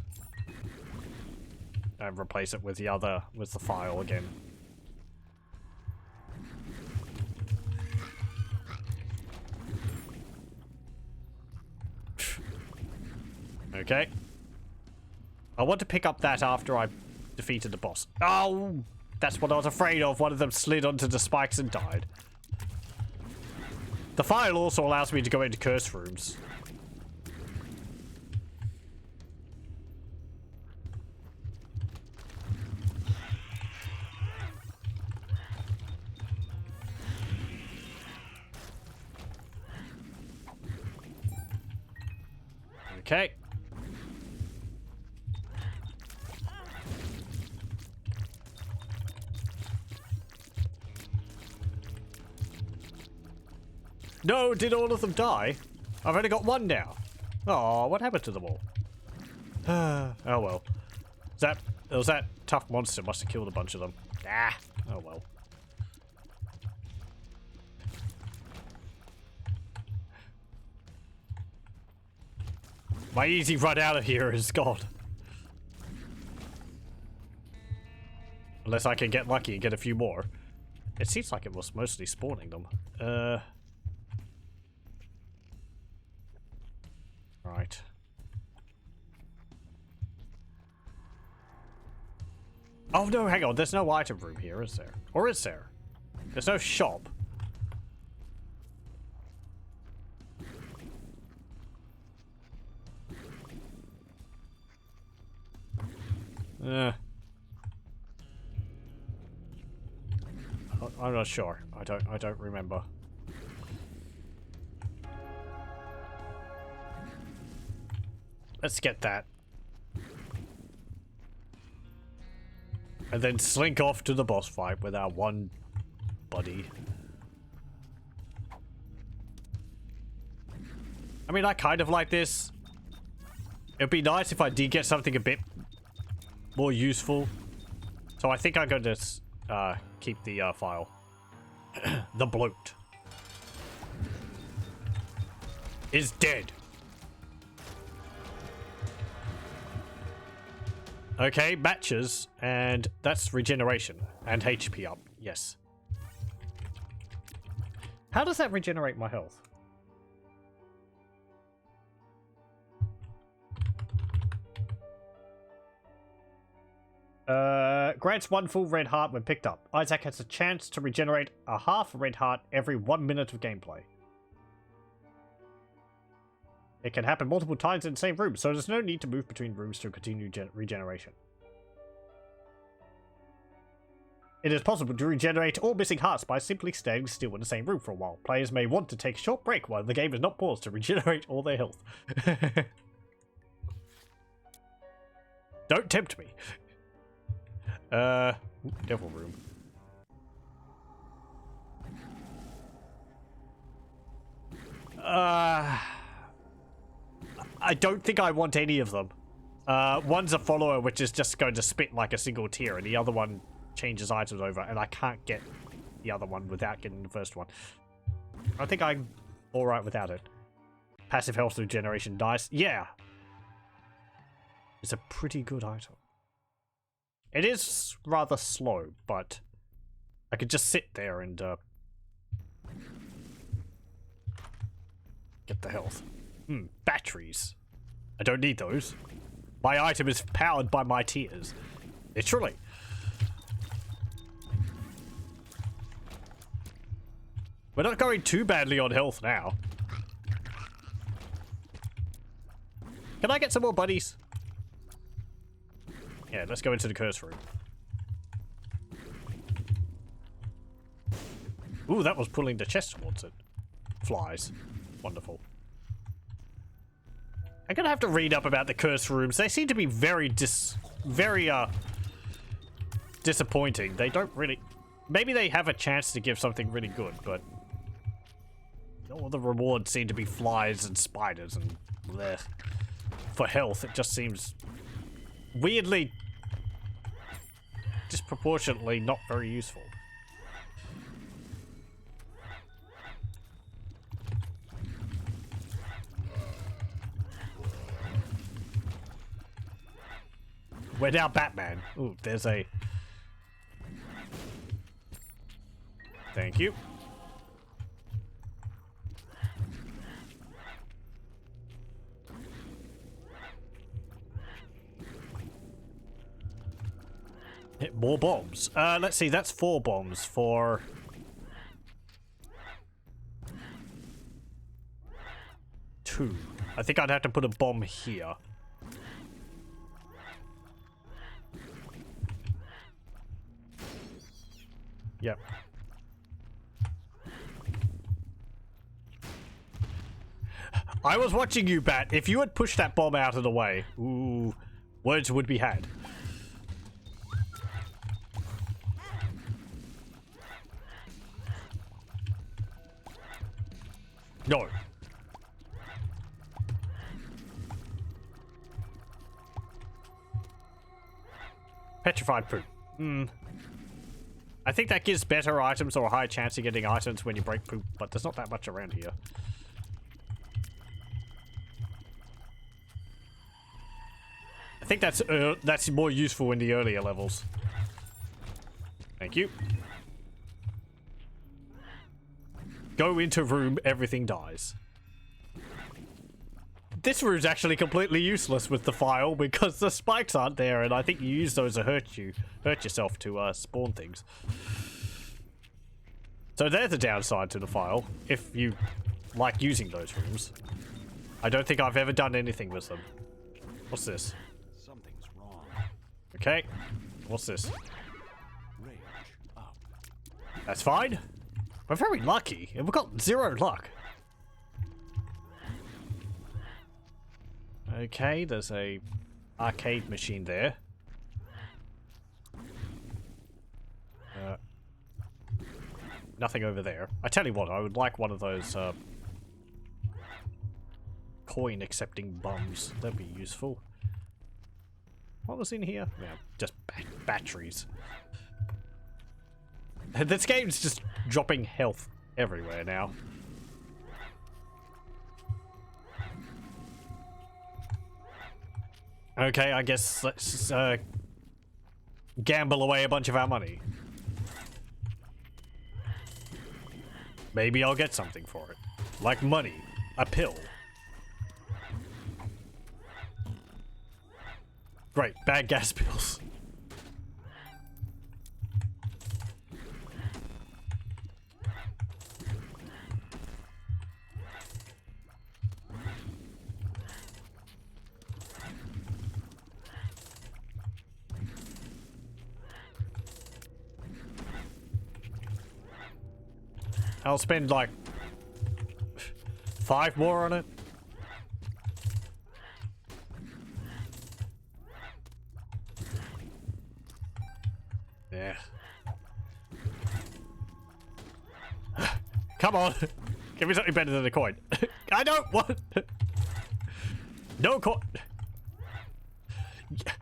and replace it with the file again. Okay. I want to pick up that after I defeated the boss. Oh, that's what I was afraid of. One of them slid onto the spikes and died. The file also allows me to go into curse rooms. Okay. No, did all of them die? I've only got one now. Oh, what happened to them all? Oh well. It was that tough monster must have killed a bunch of them. Ah, oh well. My easy run out of here is gone. Unless I can get lucky and get a few more. It seems like it was mostly spawning them. Right. Oh no, hang on, there's no item room here, is there? Or is there? There's no shop. I'm not sure. I don't remember. Let's get that. And then slink off to the boss fight with our one buddy. I mean, I kind of like this. It'd be nice if I did get something a bit more useful. So I think I'm going to keep the file. The bloat is dead. Okay, matches, and that's regeneration and HP up. Yes. How does that regenerate my health? Grants 1 full red heart when picked up. Isaac has a chance to regenerate a half red heart every 1 minute of gameplay. It can happen multiple times in the same room, so there's no need to move between rooms to continue regeneration. It is possible to regenerate all missing hearts by simply staying still in the same room for a while. Players may want to take a short break while the game is not paused to regenerate all their health. Don't tempt me. Devil room. I don't think I want any of them. One's a follower, which is just going to spit like a single tear, and the other one changes items over, and I can't get the other one without getting the first one. I think I'm alright without it. Passive health regeneration dice. Yeah. It's a pretty good item. It is rather slow, but I could just sit there and get the health. Batteries. I don't need those. My item is powered by my tears. Literally. We're not going too badly on health now. Can I get some more buddies? Yeah, let's go into the curse room. Ooh, that was pulling the chest towards it. Flies. Wonderful. I'm gonna have to read up about the curse rooms. They seem to be very disappointing. They don't really... Maybe they have a chance to give something really good, but... all the rewards seem to be flies and spiders and... bleh. For health, it just seems... weirdly... disproportionately not very useful. We're now Batman. Ooh, there's a... Thank you. Hit more bombs. Let's see, that's 4 bombs for... 2. I think I'd have to put a bomb here. Yep. I was watching you, Bat. If you had pushed that bomb out of the way, ooh, words would be had. No. Petrified poop. I think that gives better items or a higher chance of getting items when you break poop, but there's not that much around here. I think that's more useful in the earlier levels. Thank you. Go into room, everything dies. This room's actually completely useless with the file because the spikes aren't there, and I think you use those to hurt yourself to spawn things. So there's the downside to the file, if you like using those rooms. I don't think I've ever done anything with them. What's this? Something's wrong. Okay. What's this? Rage up. That's fine. We're very lucky. We've got 0 luck. Okay, there's a arcade machine there. Nothing over there. I tell you what, I would like one of those coin accepting bums. That'd be useful. What was in here? Yeah, just batteries. This game's just dropping health everywhere now. Okay, I guess let's gamble away a bunch of our money. Maybe I'll get something for it. Like money. A pill. Great, bad gas pills. I'll spend like 5 more on it. Yeah. Come on. Give me something better than a coin. I don't want... No coin.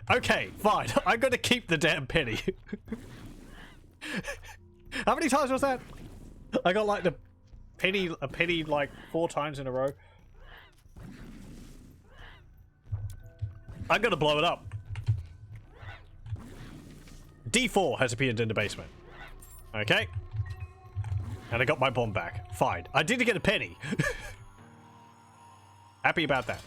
Okay, fine. I'm gonna keep the damn penny. How many times was that? I got like a penny like 4 times in a row. I'm gonna blow it up. D4 has appeared in the basement. Okay. And I got my bomb back. Fine. I did get a penny. Happy about that.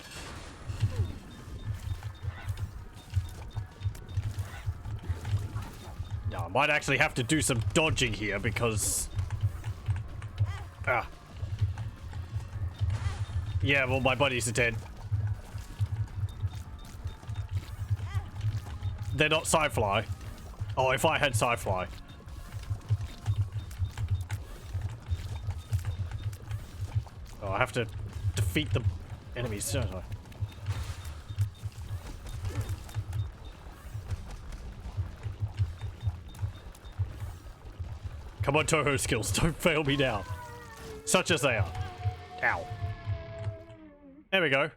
Now, I might actually have to do some dodging here because... Yeah, well, my buddies are dead. They're not Sci-Fly. Oh, if I had Sci-Fly. Oh, I have to defeat the enemies, don't I? Come on, Toho skills, don't fail me now. Such as they are. Ow. There we go.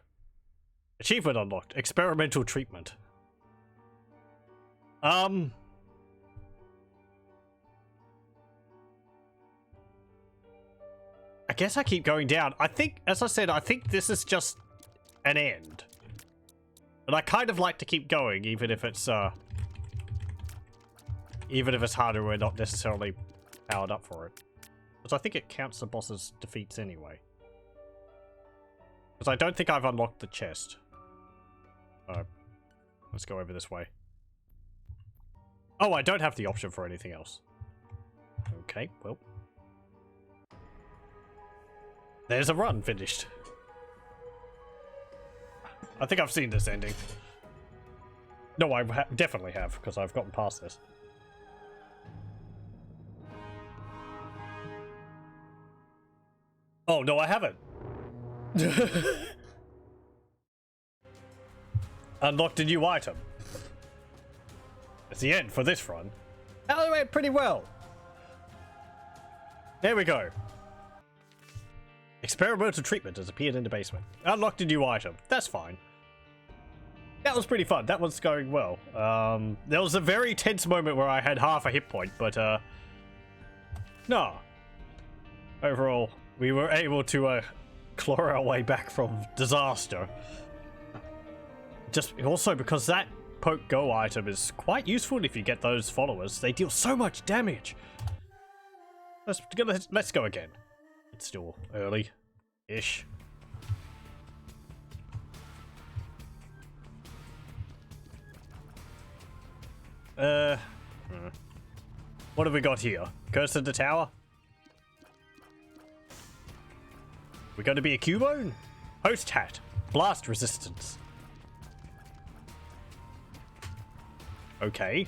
Achievement unlocked. Experimental treatment. I guess I keep going down. I think, as I said, I think this is just an end. And I kind of like to keep going, even if it's harder and we're not necessarily powered up for it. Because I think it counts the boss's defeats anyway. Because I don't think I've unlocked the chest. Let's go over this way. Oh, I don't have the option for anything else. Okay, well. There's a run finished. I think I've seen this ending. No, I definitely have, because I've gotten past this. Oh, no, I haven't. Unlocked a new item. It's the end for this run. Oh, it went pretty well. There we go. Experimental treatment has appeared in the basement. Unlocked a new item. That's fine. That was pretty fun. That was going well. There was a very tense moment where I had half a hit point, but no. Overall, we were able to claw our way back from disaster. Just also because that poke go item is quite useful if you get those followers. They deal so much damage. Let's go again. It's still early-ish. What have we got here? Curse of the Tower? We're going to be a Cubone? Host hat. Blast resistance. Okay.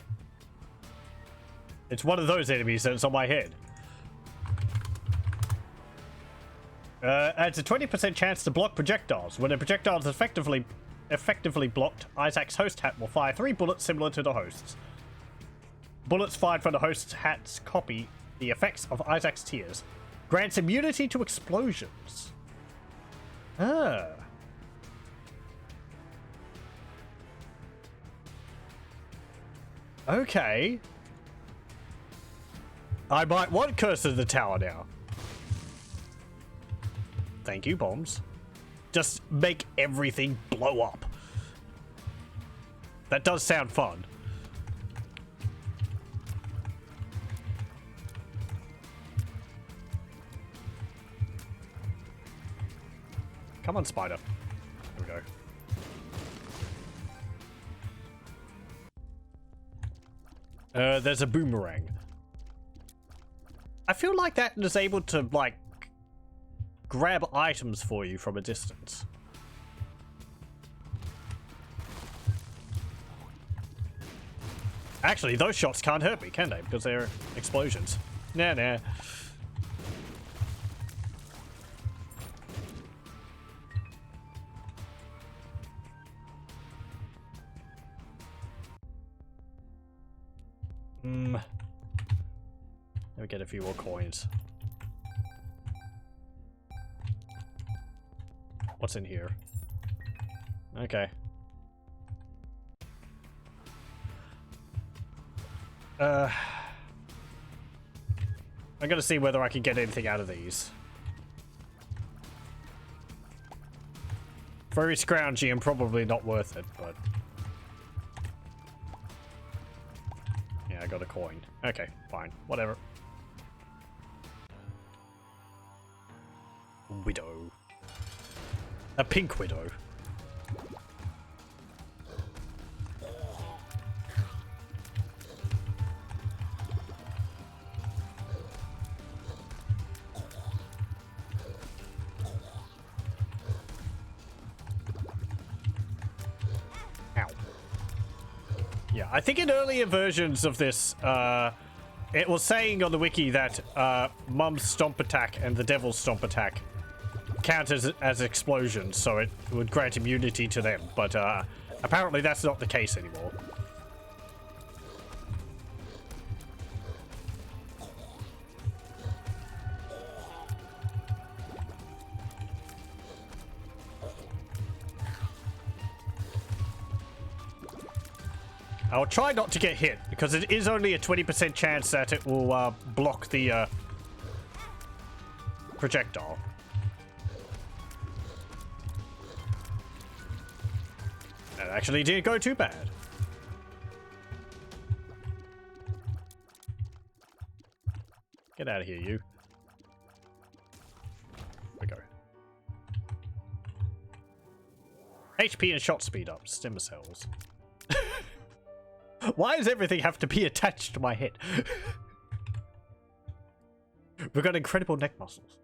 It's one of those enemies that's on my head. Adds a 20% chance to block projectiles. When a projectile is effectively blocked, Isaac's host hat will fire 3 bullets similar to the host's. Bullets fired from the host's hat's copy the effects of Isaac's tears. Grants immunity to explosions. Ah. Okay. I might want Curse of the Tower now. Thank you, bombs. Just make everything blow up. That does sound fun. Come on, spider. Here we go. There's a boomerang. I feel like that is able to, like, grab items for you from a distance. Actually, those shots can't hurt me, can they? Because they're explosions. Nah. Let me get a few more coins. What's in here? Okay. I'm gonna see whether I can get anything out of these. Very scroungy and probably not worth it, but... yeah, I got a coin. Okay, fine. Whatever. Widow. A pink widow. Ow. Yeah, I think in earlier versions of this, it was saying on the wiki that Mum's Stomp Attack and the Devil's Stomp Attack count as explosions, so it would grant immunity to them, but apparently that's not the case anymore. I'll try not to get hit, because it is only a 20% chance that it will block the projectile. That actually didn't go too bad. Get out of here, you. Here we go. HP and shot speed up. Stem cells. Why does everything have to be attached to my head? We've got incredible neck muscles.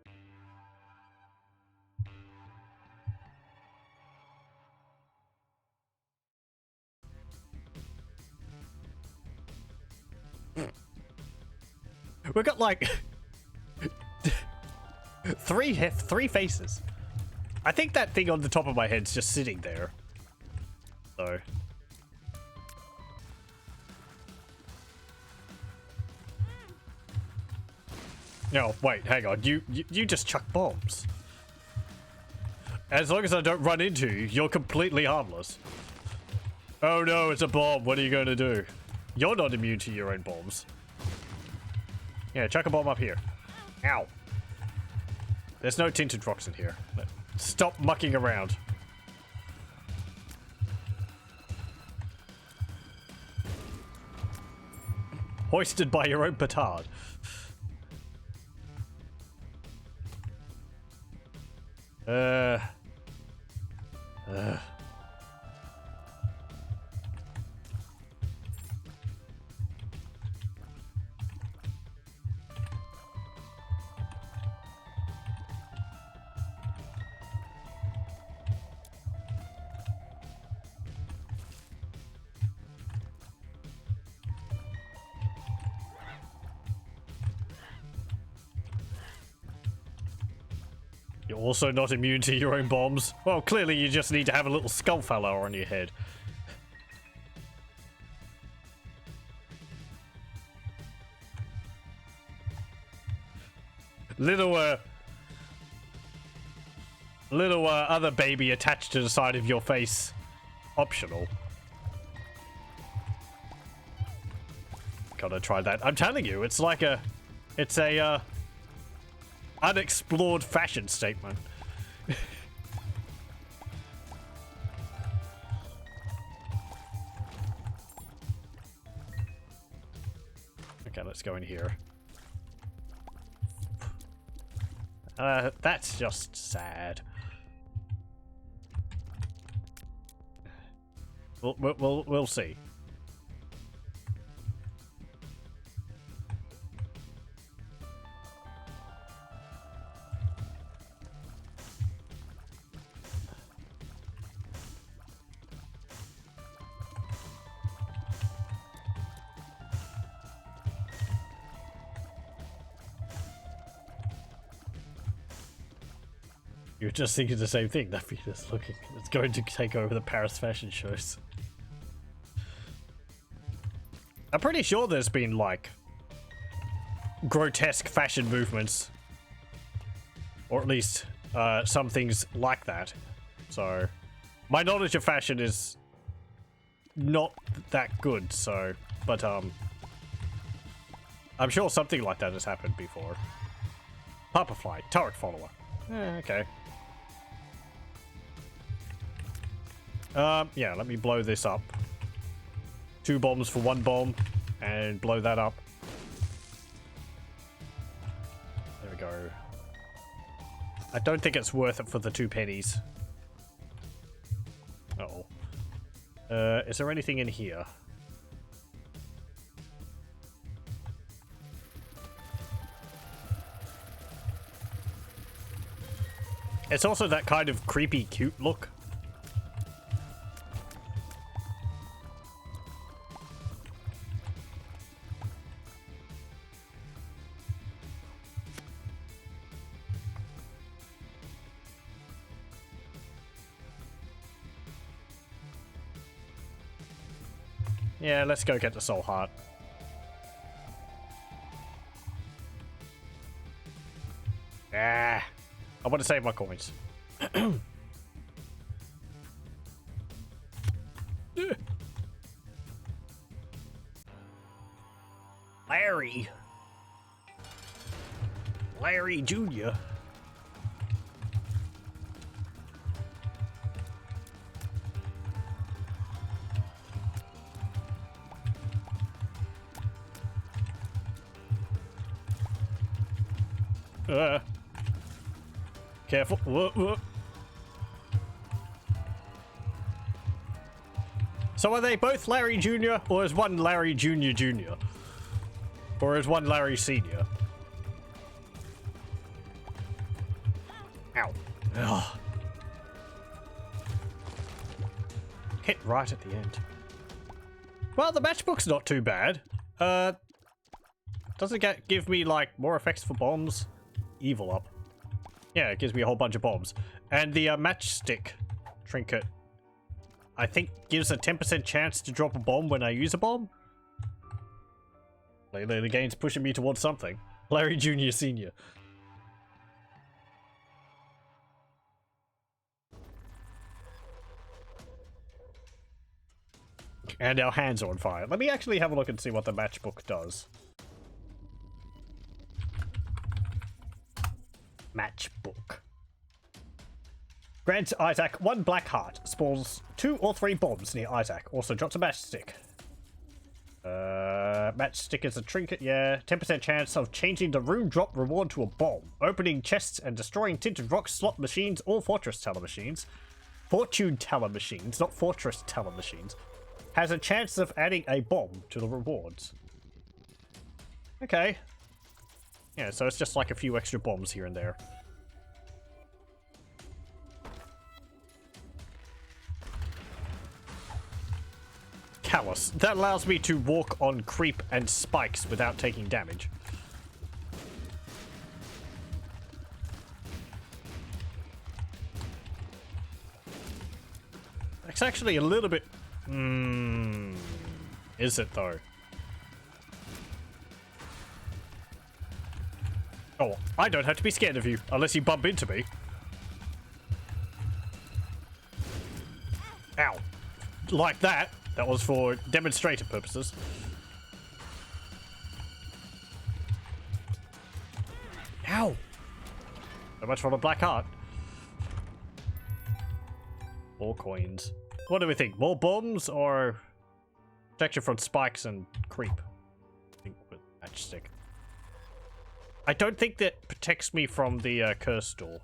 We've got like three faces. I think that thing on the top of my head's just sitting there. So. No, wait, hang on. You just chuck bombs. As long as I don't run into you, you're completely harmless. Oh no, it's a bomb. What are you going to do? You're not immune to your own bombs. Yeah, chuck a bomb up here. Ow. There's no tinted rocks in here. Stop mucking around. Hoisted by your own petard. You're also not immune to your own bombs. Well, clearly you just need to have a little skull fellow on your head. Little other baby attached to the side of your face. Optional. Gotta try that. I'm telling you, it's like a... It's a, unexplored fashion statement. Okay, let's go in here. That's just sad. We'll see. You're just thinking the same thing. That Venus looking. It's going to take over the Paris fashion shows. I'm pretty sure there's been, like, grotesque fashion movements. Or at least, some things like that. So, my knowledge of fashion is not that good, so... But, I'm sure something like that has happened before. Purplefly, turret follower. Okay. Yeah, let me blow this up. 2 bombs for 1 bomb, and blow that up. There we go. I don't think it's worth it for the 2 pennies. Uh-oh. Is there anything in here? It's also that kind of creepy, cute look. Yeah, let's go get the soul heart. Ah, I want to save my coins. Larry Jr. Careful. Whoa, whoa. So are they both Larry Jr. or is one Larry Jr. Jr.? Or is one Larry Sr.? Ow. Ugh. Hit right at the end. Well, the matchbook's not too bad. Does it give me, like, more effects for bombs? Evil up. Yeah, it gives me a whole bunch of bombs. And the matchstick trinket, I think, gives a 10% chance to drop a bomb when I use a bomb? Lately, the game's pushing me towards something. Larry Jr. Sr. And our hands are on fire. Let me actually have a look and see what the matchbook does. Matchbook. Grants Isaac 1 black heart. Spawns 2 or 3 bombs near Isaac. Also drops a matchstick. Matchstick is a trinket, yeah. 10% chance of changing the room drop reward to a bomb. Opening chests and destroying tinted rock slot machines or fortress teller machines. Fortune teller machines, not fortress teller machines. Has a chance of adding a bomb to the rewards. Okay. Yeah, so it's just like a few extra bombs here and there. Callus. That allows me to walk on creep and spikes without taking damage. It's actually a little bit... Is it though? Oh, I don't have to be scared of you, unless you bump into me. Ow. Like that. That was for demonstrative purposes. Ow! So much for the black heart. More coins. What do we think? More bombs or protection from spikes and creep? I think with matchstick. I don't think that protects me from the curse door.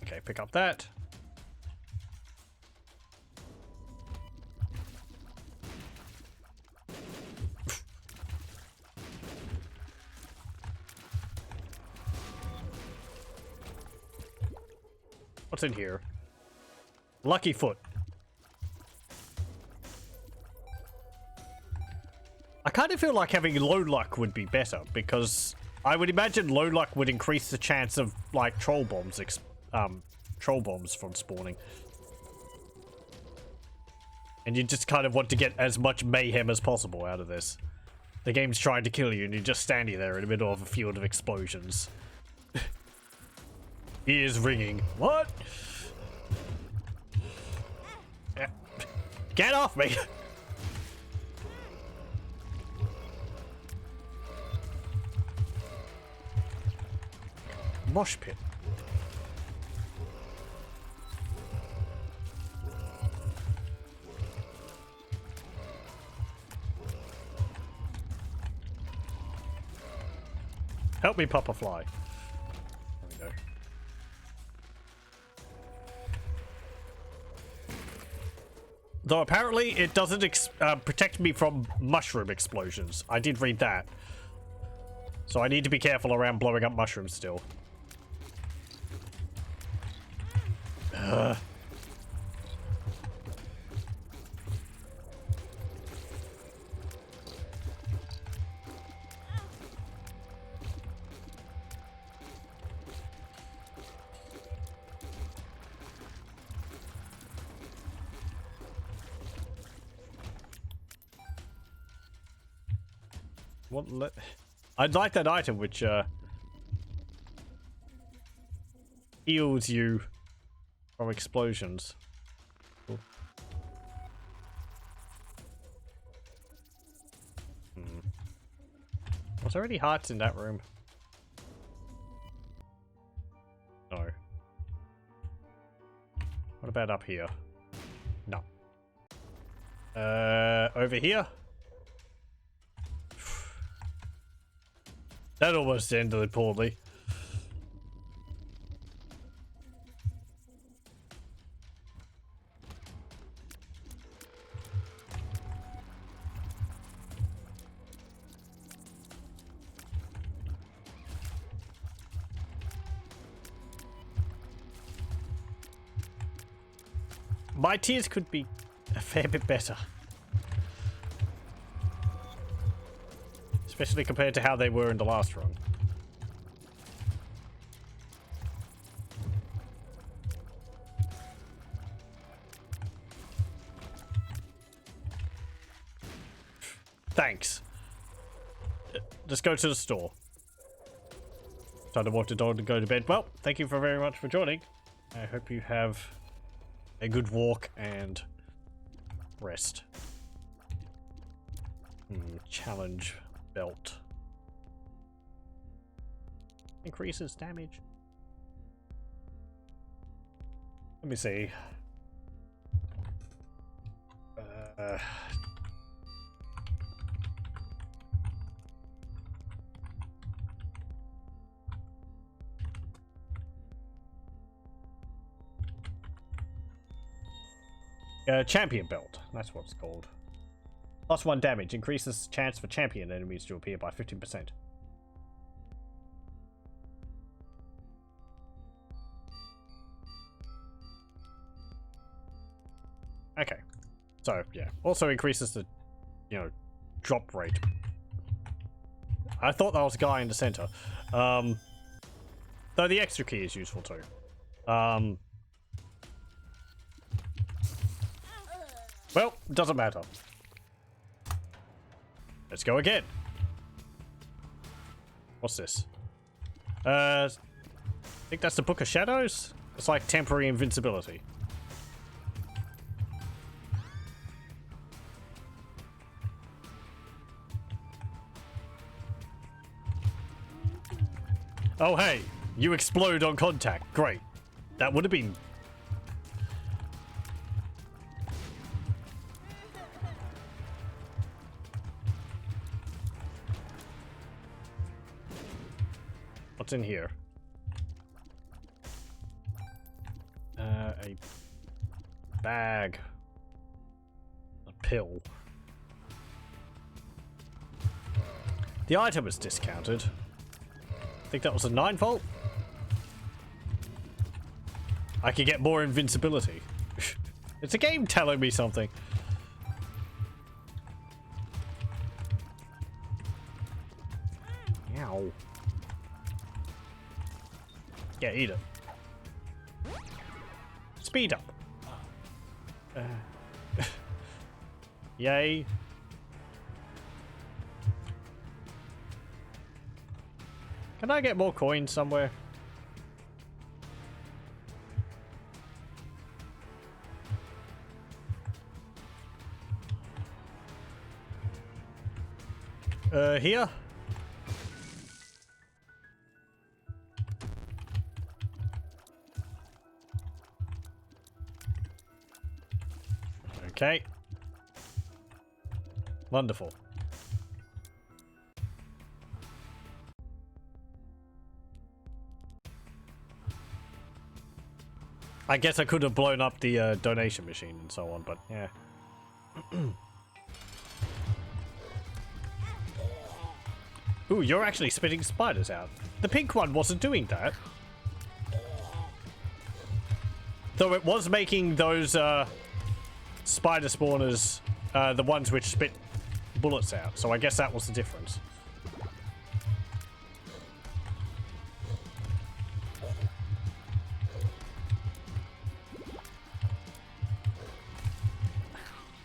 Okay, pick up that. What's in here? Lucky foot. I kind of feel like having low luck would be better, because I would imagine low luck would increase the chance of, like, troll bombs from spawning. And you just kind of want to get as much mayhem as possible out of this. The game's trying to kill you and you're just standing there in the middle of a field of explosions. Ears ringing. What? Get off me! Mosh pit. Help me pop a fly. There we go. Though apparently it doesn't protect me from mushroom explosions. I did read that. So I need to be careful around blowing up mushrooms still. I'd like that item which heals you from explosions. Cool. Was there any hearts in that room? No. What about up here? No. Over here? That almost ended poorly. My tears could be a fair bit better. Especially compared to how they were in the last run. Thanks. Just go to the store. Time to walk the dog to go to bed. Well, thank you very much for joining. I hope you have a good walk and rest. Challenge belt. Increases damage. Let me see. Champion belt. That's what it's called. +1 damage. Increases chance for champion enemies to appear by 15%. Okay. So, yeah. Also increases the, drop rate. I thought that was a guy in the center. Though the extra key is useful too. Well, doesn't matter. Let's go again. What's this? I think that's the Book of Shadows? It's like temporary invincibility. Oh hey, you explode on contact. Great. That would have been... What's in here? A bag. A pill. The item is discounted. I think that was a 9-volt. I could get more invincibility. It's a game telling me something. Ow. Yeah, eat it. Speed up. Yay. Can I get more coins somewhere? Here? Okay. Wonderful. I guess I could have blown up the donation machine and so on, but yeah. Ooh, you're actually spitting spiders out. The pink one wasn't doing that. Though it was making those spider spawners the ones which spit bullets out, so I guess that was the difference.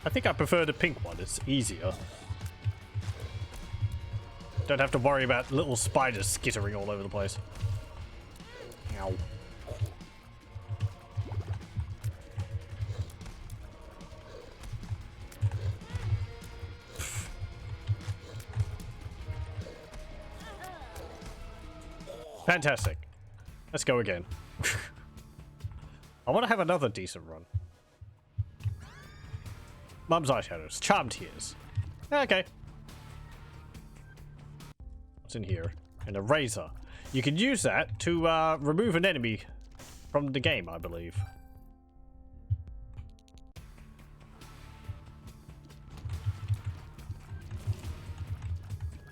I think I prefer the pink one, it's easier. Don't have to worry about little spiders skittering all over the place. Ow. Fantastic. Let's go again. I want to have another decent run. Mum's eyeshadows. Charm tears. Okay. What's in here? An eraser. You can use that to remove an enemy from the game, I believe.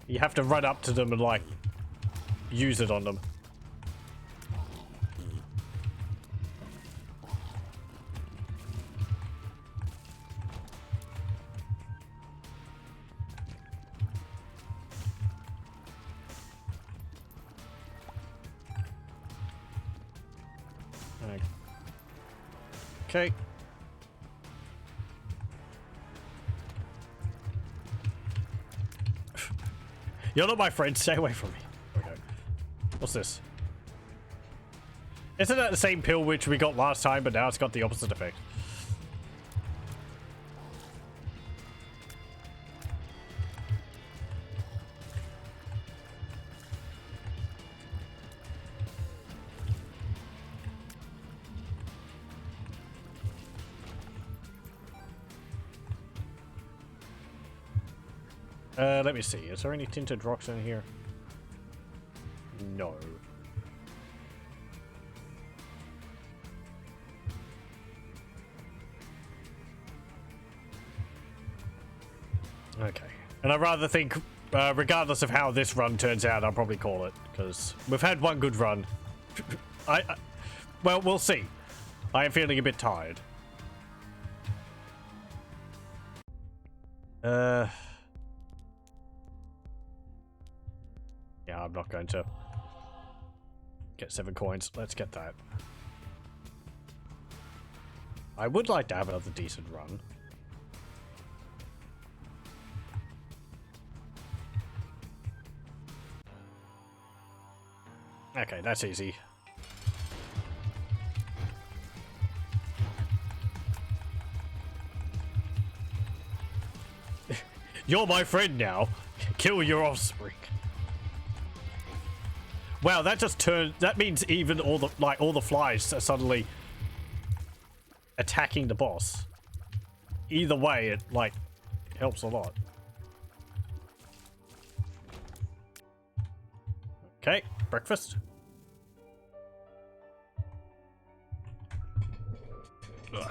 You have to run up to them and like use it on them. Okay. You're not my friend. Stay away from me. Okay. What's this? Isn't that the same pill which we got last time, but now it's got the opposite effect? Let me see. Is there any tinted rocks in here? No. Okay. And I'd rather think, regardless of how this run turns out, I'll probably call it, because we've had one good run. Well, we'll see. I am feeling a bit tired. Yeah, I'm not going to get 7 coins. Let's get that. I would like to have another decent run. Okay, that's easy. You're my friend now. Kill your offspring. Wow, that just turned. That means even all the flies are suddenly attacking the boss. Either way, it helps a lot. Okay, breakfast. Ugh.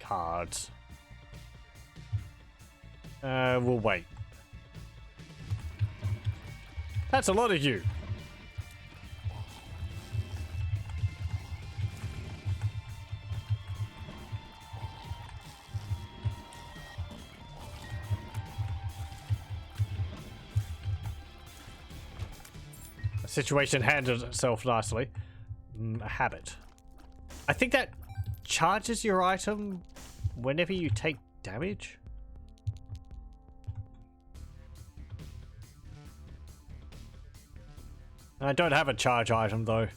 Cards. We'll wait. That's a lot of you. The situation handled itself nicely. A habit. I think that charges your item whenever you take damage. I don't have a charge item though.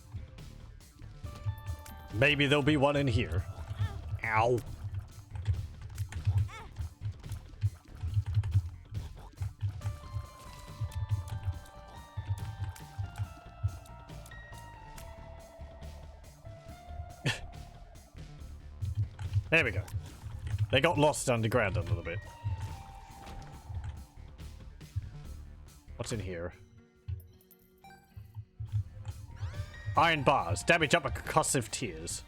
Maybe there'll be one in here. Ow. There we go. They got lost underground a little bit. What's in here? Iron bars. Damage up a concussive tears.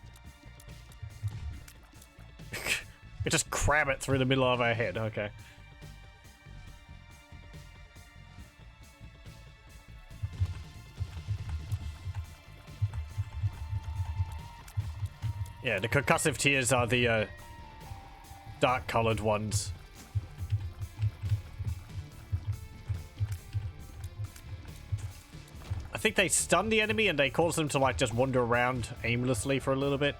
We just cram it through the middle of our head. Okay. Yeah, the concussive tears are the dark colored ones. I think they stun the enemy and they cause them to just wander around aimlessly for a little bit.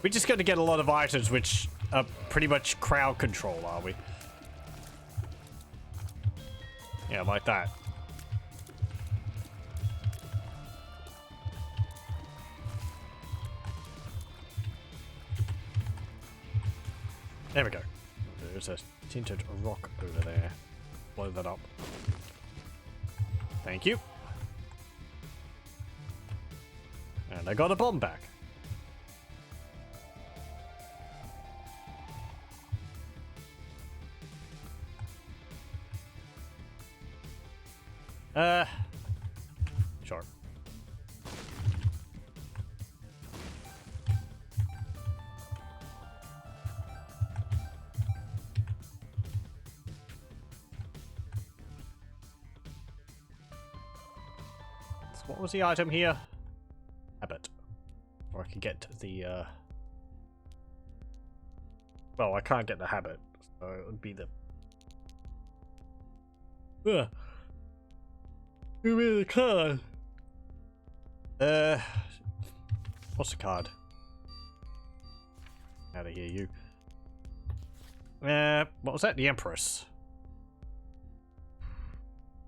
We're just going to get a lot of items which are pretty much crowd control, are we? Yeah, like that. There we go. There's a tinted rock over there. Blow that up. Thank you. And I got a bomb back. Sure. So what was the item here? Habit. Or I could get the, well, I can't get the habit, so it would be the... Ugh. Give me the card. What's the card? Out of here, you. What was that? The Empress.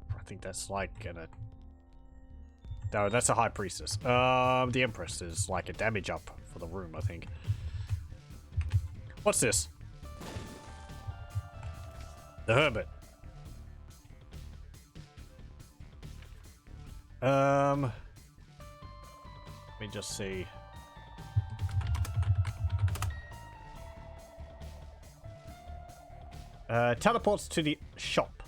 I think that's like gonna... No, that's a High Priestess. The Empress is like a damage up for the room, I think. What's this? The Hermit. Let me just see. Teleports to the shop.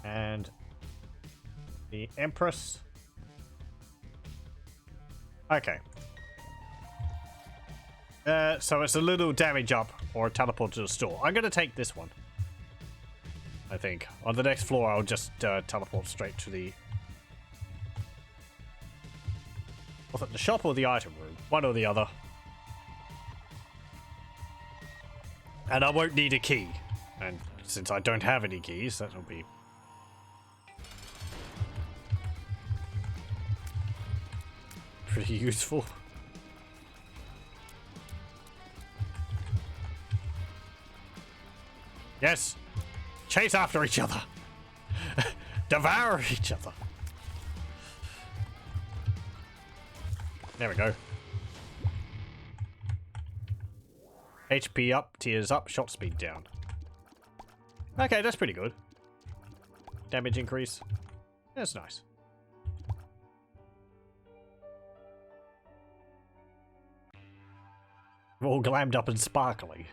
And the Empress. Okay. So it's a little damage up or a teleport to the store. I'm gonna take this one. I think. On the next floor, I'll just teleport straight to the... Was it the shop or the item room? One or the other. And I won't need a key. And since I don't have any keys, that'll be... pretty useful. Yes! Chase after each other! Devour each other! There we go. HP up, tears up, shot speed down. Okay, that's pretty good. Damage increase. That's nice. We're all glammed up and sparkly.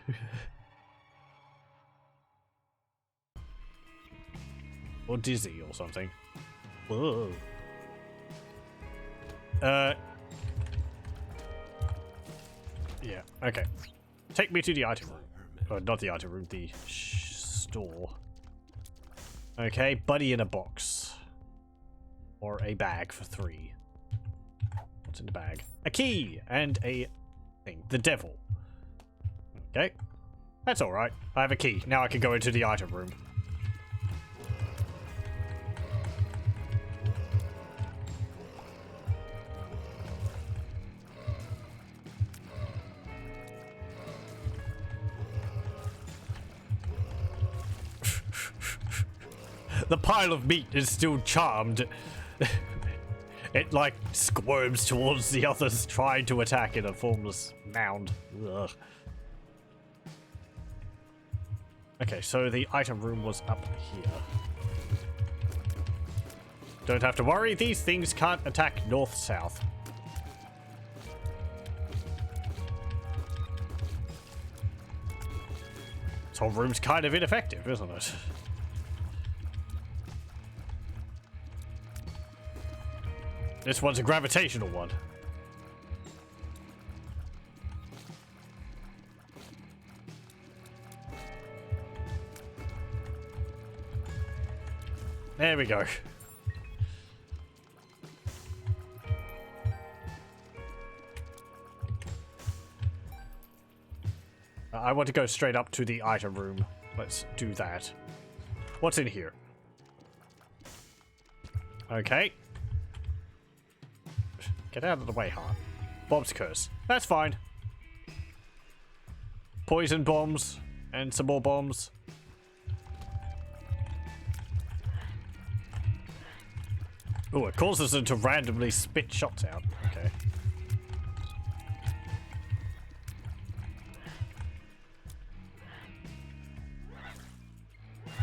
Or dizzy or something. Whoa. Yeah, okay. Take me to the item room. Not the item room, the store. Okay, buddy in a box. Or a bag for 3. What's in the bag? A key and a thing. The devil. Okay. That's alright. I have a key. Now I can go into the item room. The pile of meat is still charmed. It, like, squirms towards the others, trying to attack in a formless mound. Ugh. Okay, so the item room was up here. Don't have to worry, these things can't attack north-south. This whole room's kind of ineffective, isn't it? This one's a gravitational one. There we go. I want to go straight up to the item room. Let's do that. What's in here? Okay. Get out of the way, Heart. Bob's curse. That's fine. Poison bombs. And some more bombs. Oh, it causes them to randomly spit shots out. Okay.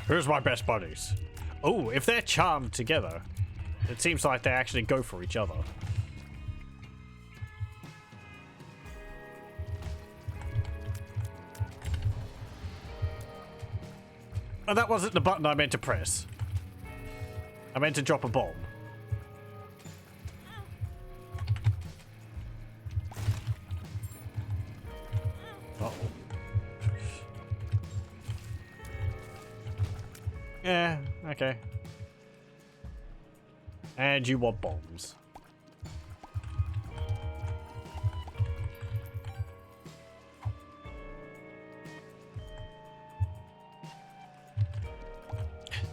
Who's my best buddies? Oh, if they're charmed together, it seems like they actually go for each other. Oh, that wasn't the button I meant to press. I meant to drop a bomb. Uh-oh. Yeah, okay. And you want bombs.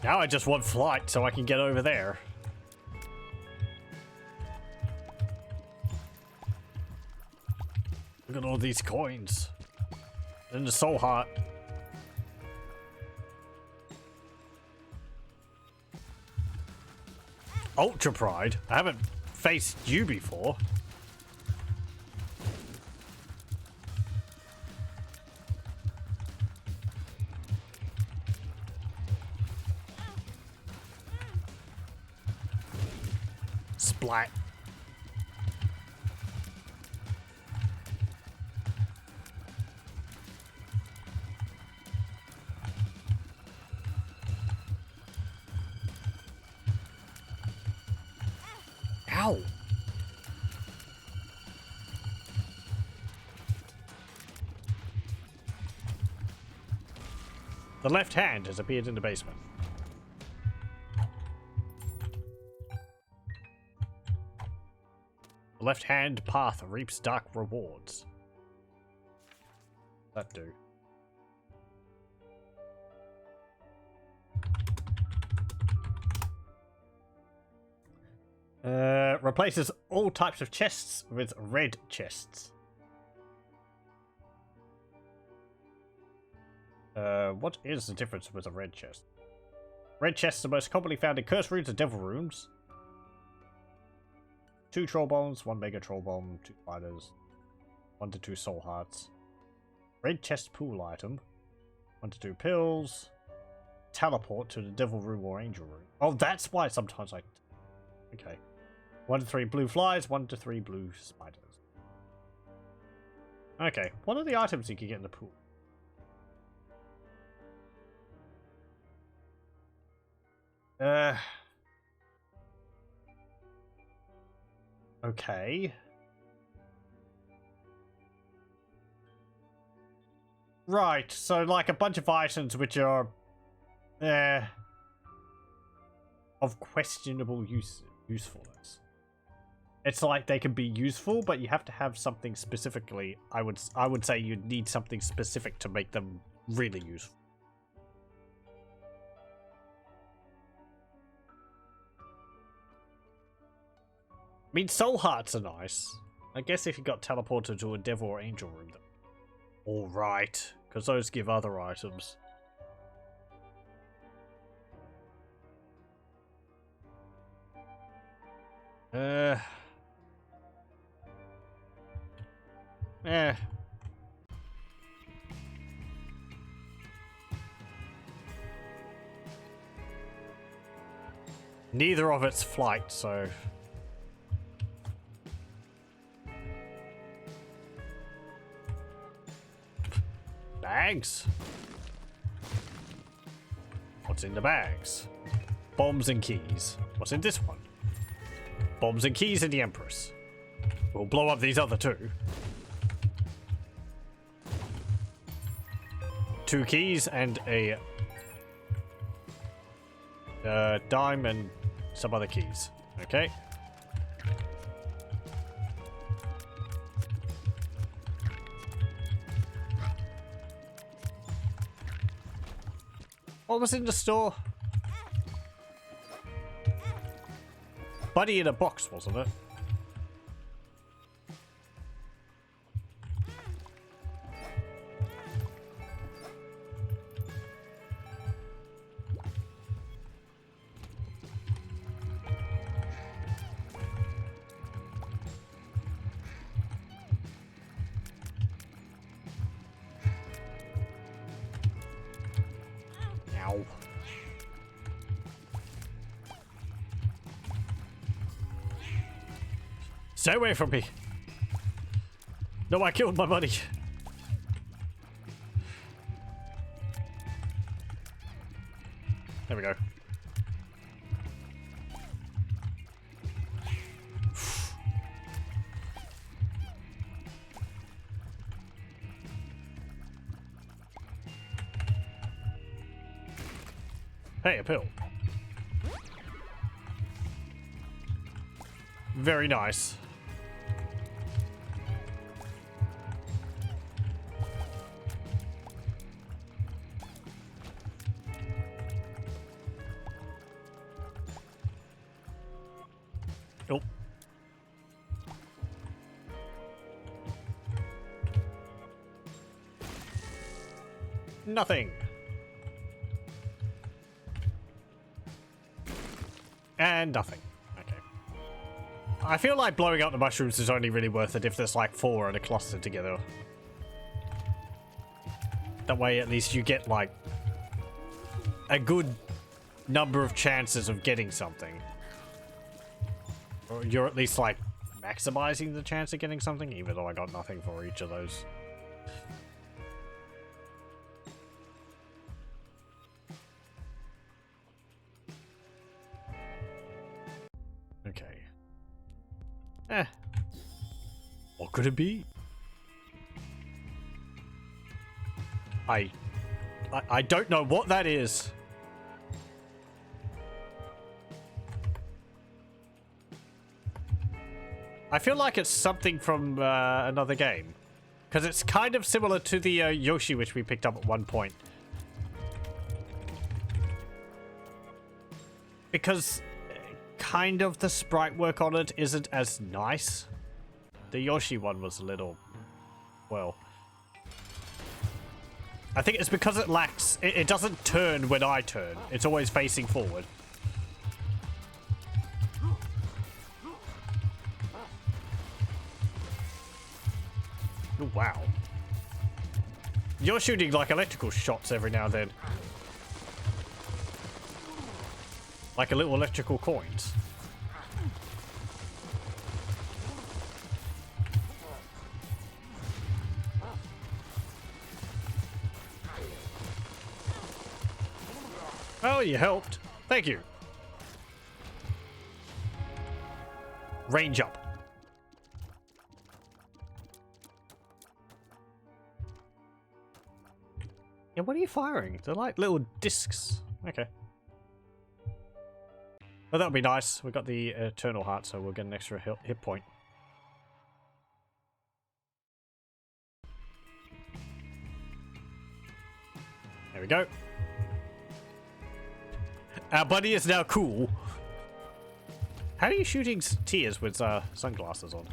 Now I just want flight so I can get over there. Look at all these coins. And the soul heart. Ultra Pride? I haven't faced you before. Splat. Ow. The left hand has appeared in the basement. The left hand path reaps dark rewards. That do. Replaces all types of chests with red chests. What is the difference with a red chest? Red chests are most commonly found in curse rooms and devil rooms. 2 troll bombs, 1 mega troll bomb, 2 spiders, 1 to 2 soul hearts. Red chest pool item, 1 to 2 pills. Teleport to the devil room or angel room. Oh, that's why sometimes I... Okay. 1 to 3 blue flies, 1 to 3 blue spiders. Okay, what are the items you can get in the pool? Okay. Right, so like a bunch of items which are of questionable usefulness. It's like they can be useful, but you have to have something specifically. I would say you'd need something specific to make them really useful. I mean, soul hearts are nice. I guess if you got teleported to a devil or angel room, then... Alright, because those give other items. Neither of it's flight, so... Bags? What's in the bags? Bombs and keys. What's in this one? Bombs and keys and the Empress. We'll blow up these other 2. 2 keys and a dime and some other keys. Okay. What was in the store? Buddy in a box, wasn't it? Ow. Stay away from me. No, I killed my buddy. Hey, a pill. Very nice. Oh. Nothing. And nothing. Okay. I feel like blowing up the mushrooms is only really worth it if there's like 4 in a cluster together. That way at least you get like a good number of chances of getting something. Or you're at least like maximizing the chance of getting something, even though I got nothing for each of those. Okay. What could it be? I don't know what that is. I feel like it's something from another game. Because it's kind of similar to the Yoshi which we picked up at one point. Because kind of the sprite work on it isn't as nice. The Yoshi one was a little, well, I think it's because it lacks, it doesn't turn when I turn. It's always facing forward. Oh, wow. You're shooting like electrical shots every now and then. Like a little electrical coins. Oh, you helped. Thank you. Range up. Yeah, what are you firing? They're like little discs. Okay. Well, that'll be nice. We got the Eternal Heart, so we'll get an extra hit point. There we go. Our buddy is now cool. How are you shooting tears with sunglasses on?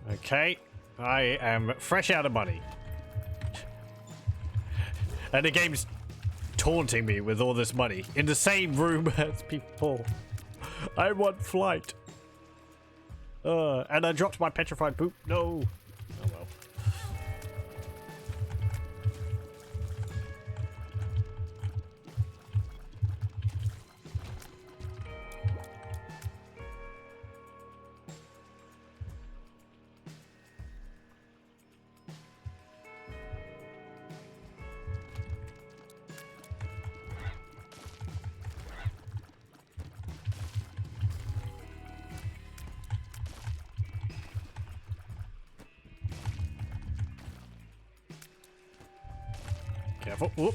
Okay, I am fresh out of money. And the game's taunting me with all this money. In the same room as people. I want flight. And I dropped my petrified poop. No. Oh well. Careful. Whoop.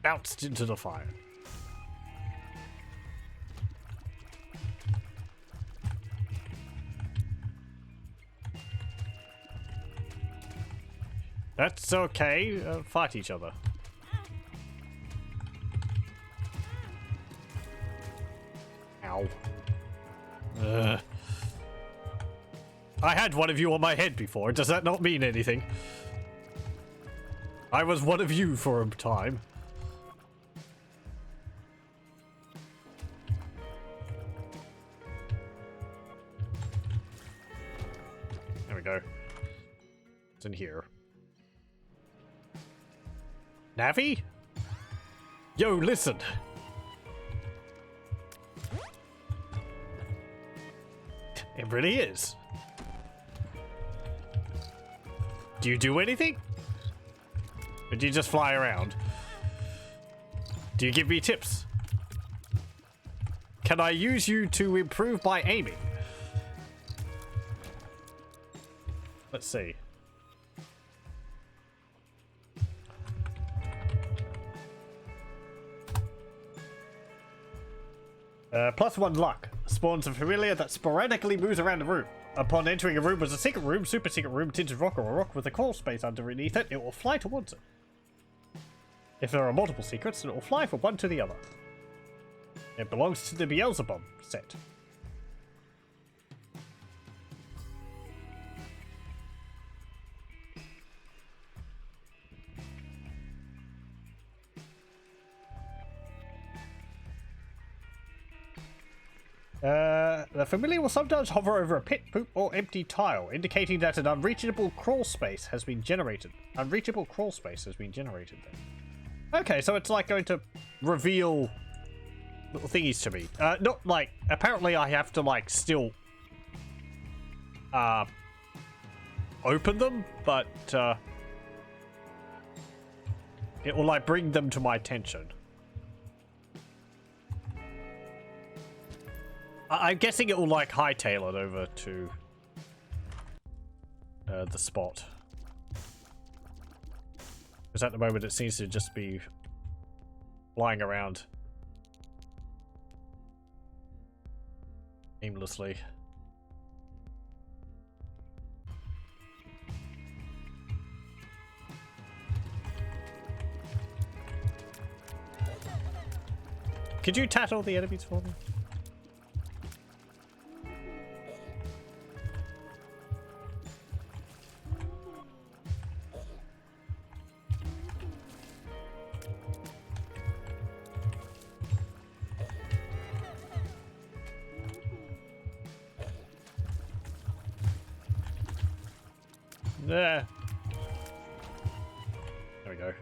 Bounced into the fire. That's okay. Fight each other. Ow. I had one of you on my head before. Does that not mean anything? I was one of you for a time. There we go. It's in here. Navi? Yo, listen. It really is. Do you do anything? Or do you just fly around? Do you give me tips? Can I use you to improve my aiming? Let's see. +1 luck. Spawns a familiar that sporadically moves around the room. Upon entering a room with a secret room, super secret room, tinted rock, or a rock with a crawl space underneath it, it will fly towards it. If there are multiple secrets, it will fly from one to the other. It belongs to the Beelzebub set. The familiar will sometimes hover over a pit, poop, or empty tile, indicating that an unreachable crawl space has been generated. Unreachable crawl space has been generated then. Okay, so it's like going to reveal little thingies to me. Not like, apparently I have to like still open them, but it will like bring them to my attention. I'm guessing it will like hightail it over to the spot. Because at the moment it seems to just be flying around aimlessly. Could you tattle the enemies for me? There we go.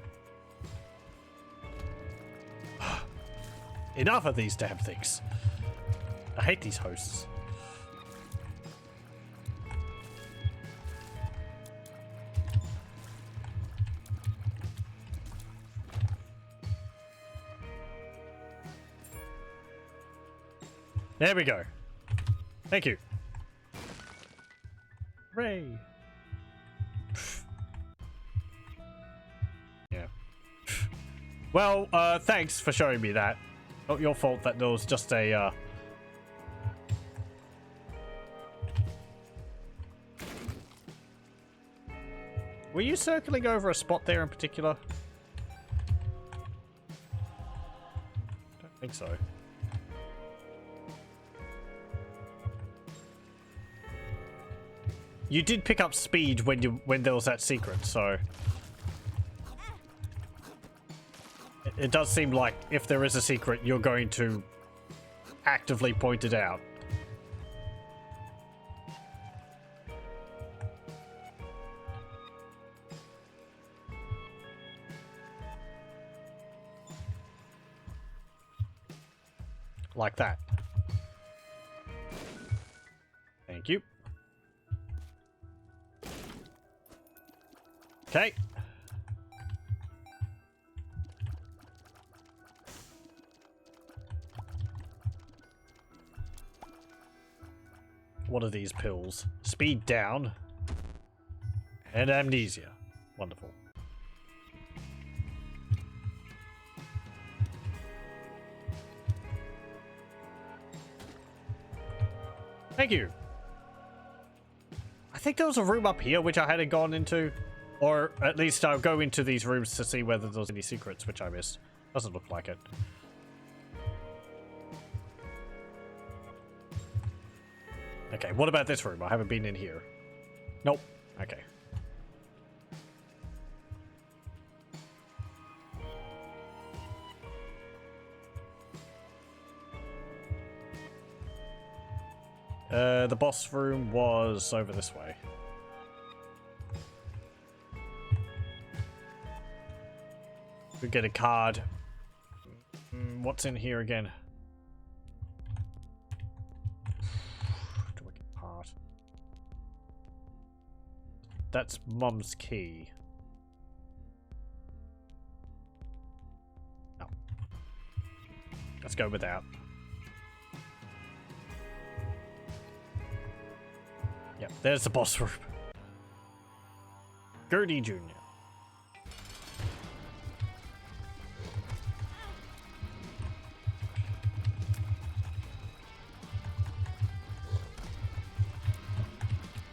Enough of these damn things. I hate these hosts. There we go. Thank you. Hooray. Yeah. Well, thanks for showing me that. Not your fault that there was just a, Were you circling over a spot there in particular? Don't think so. You did pick up speed when there was that secret, so it does seem like if there is a secret, you're going to actively point it out. Like that. Thank you. Okay. What are these pills? Speed down. And amnesia. Wonderful. Thank you. I think there was a room up here which I hadn't gone into. Or at least I'll go into these rooms to see whether there's any secrets which I missed. Doesn't look like it. Okay, what about this room? I haven't been in here. Nope. Okay. The boss room was over this way. We get a card. What's in here again? Do I get a part? That's Mum's key. No. Let's go with that. Yep, there's the boss room. Gertie Jr.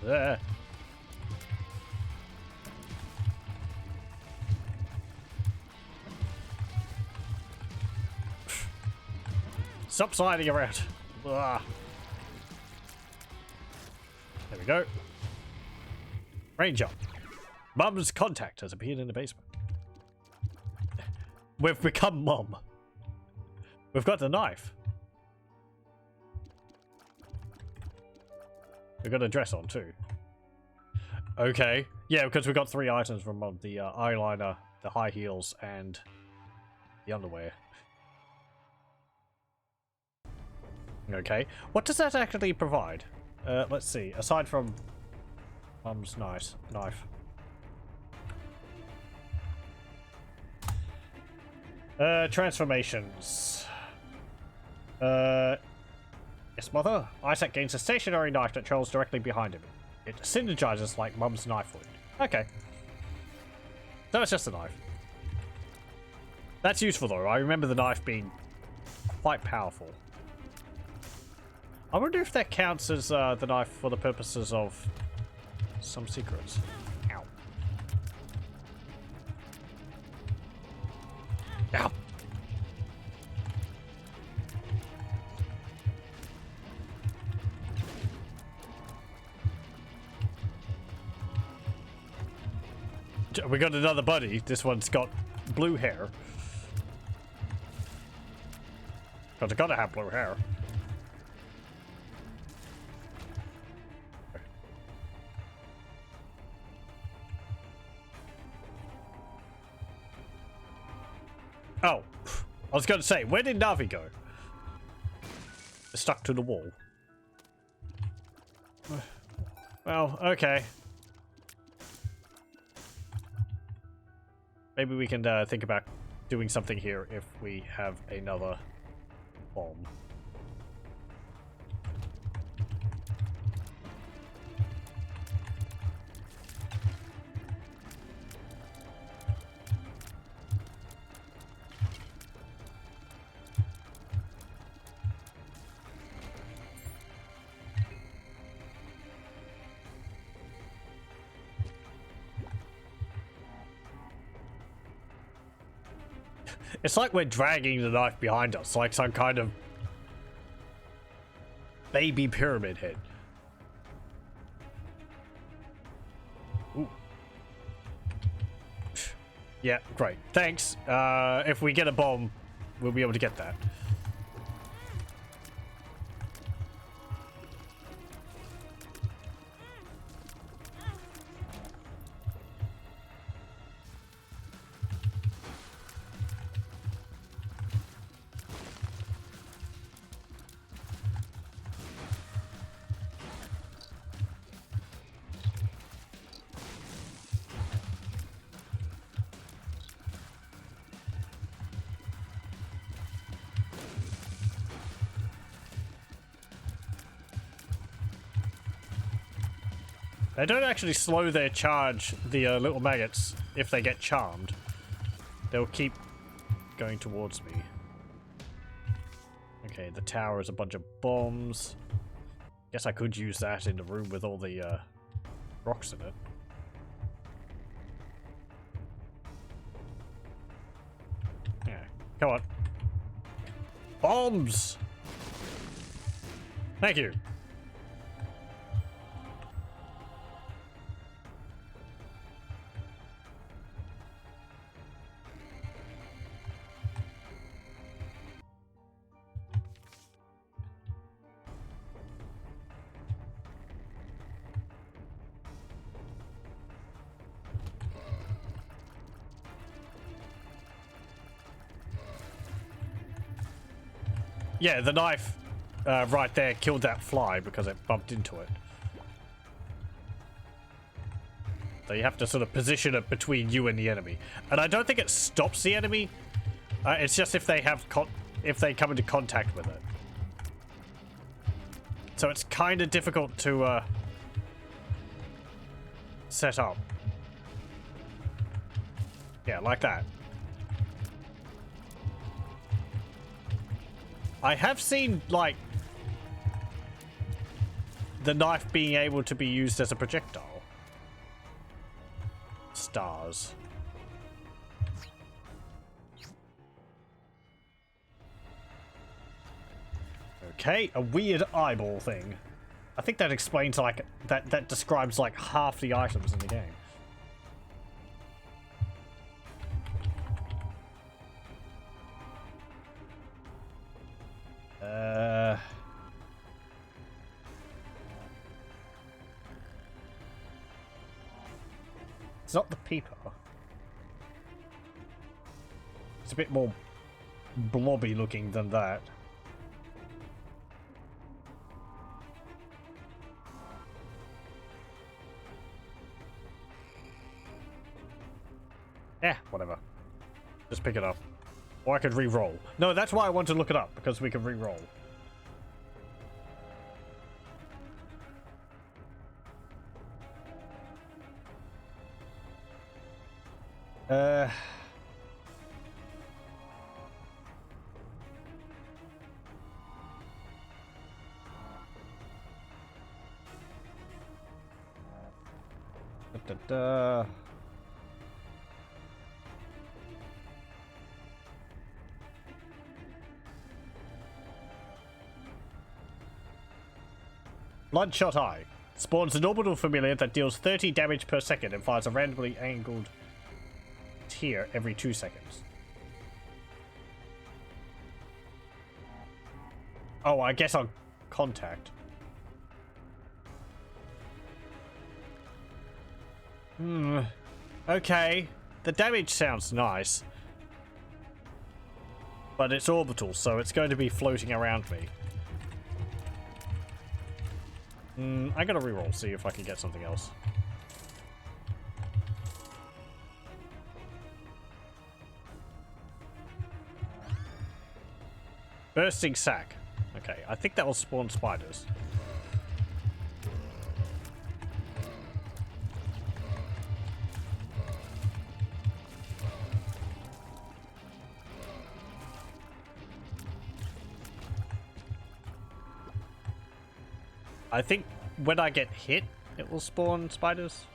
There. Stop sliding around. Ugh. There we go. Ranger. Mum's contact has appeared in the basement. We've become Mum. We've got the knife. We've got a dress on too. Okay. Yeah, because we got 3 items from Mum. The eyeliner, the high heels, and the underwear. Okay. What does that actually provide? Let's see. Aside from Mum's knife. Transformations. Yes, Mother. Isaac gains a stationary knife that travels directly behind him. It synergizes like Mum's knife would. Okay. So it's just a knife. That's useful though. I remember the knife being quite powerful. I wonder if that counts as the knife for the purposes of some secrets. Ow. Ow. We got another buddy. This one's got blue hair. Because I gotta have blue hair. Oh, I was going to say, where did Navi go? Stuck to the wall. Well, okay. Maybe we can think about doing something here if we have another bomb. It's like we're dragging the knife behind us, like some kind of baby pyramid head. Ooh. Yeah, great. Thanks. If we get a bomb, we'll be able to get that. They don't actually slow their charge, the little maggots, if they get charmed. They'll keep going towards me. Okay, the tower is a bunch of bombs. Guess I could use that in the room with all the rocks in it. Yeah, come on. Bombs! Thank you. Yeah, the knife right there killed that fly because it bumped into it. So you have to sort of position it between you and the enemy. And I don't think it stops the enemy. It's just if they have if they come into contact with it. So it's kind of difficult to set up. Yeah, like that. I have seen, like, the knife being able to be used as a projectile. Stars. Okay, a weird eyeball thing. I think that explains, like, that describes, like, half the items in the game. It's not the peeper. It's a bit more blobby looking than that. Eh, whatever. Just pick it up. Or I could re-roll. No, that's why I want to look it up, because we can re-roll. Bloodshot Eye. Spawns an orbital familiar that deals 30 damage per second and fires a randomly angled tear every 2 seconds. Oh, I guess on contact. Okay. The damage sounds nice. But it's orbital, so it's going to be floating around me. I gotta reroll, see if I can get something else. Bursting sack. Okay, I think that will spawn spiders. I think when I get hit, it will spawn spiders.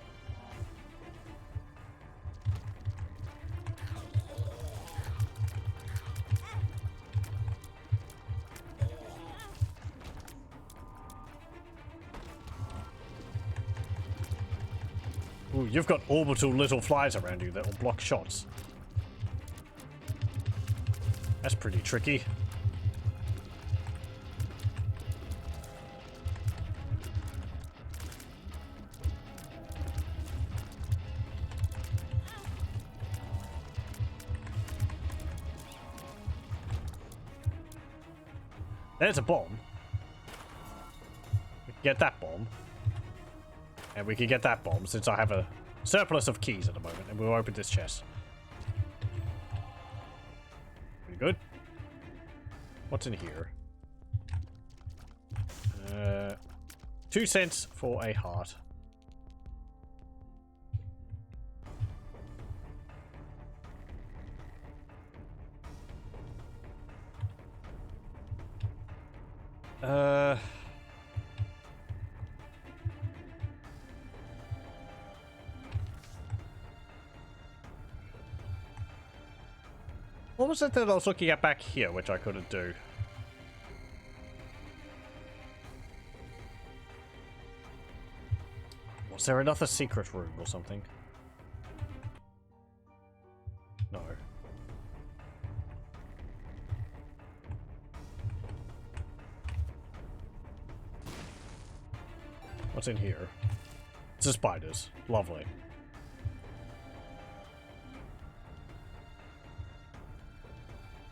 Ooh, you've got orbital little flies around you that will block shots. That's pretty tricky. There's a bomb. We can get that bomb. And we can get that bomb since I have a surplus of keys at the moment. And we'll open this chest. Pretty good. What's in here? 2 cents for a heart. What was it that I was looking at back here, which I couldn't do? Was there another secret room or something? No. What's in here? It's the spiders. Lovely.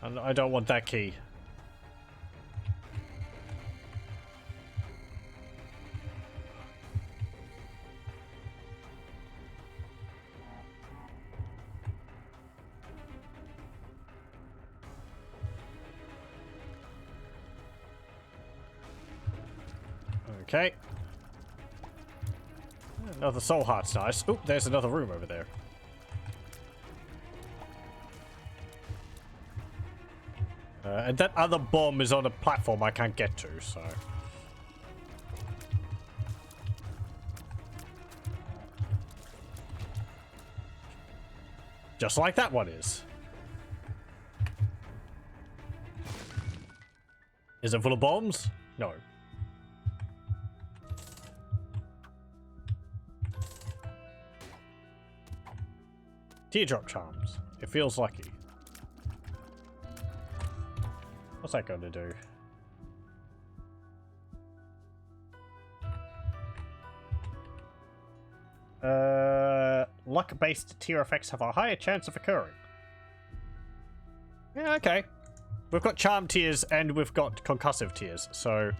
And I don't want that key. Okay. Another soul heart's nice. Oop, there's another room over there. And that other bomb is on a platform I can't get to, so... Just like that one is. Is it full of bombs? No. Teardrop charms. It feels lucky. What's that going to do? Luck-based tier effects have a higher chance of occurring. Yeah, okay. We've got charm tiers and we've got concussive tiers, so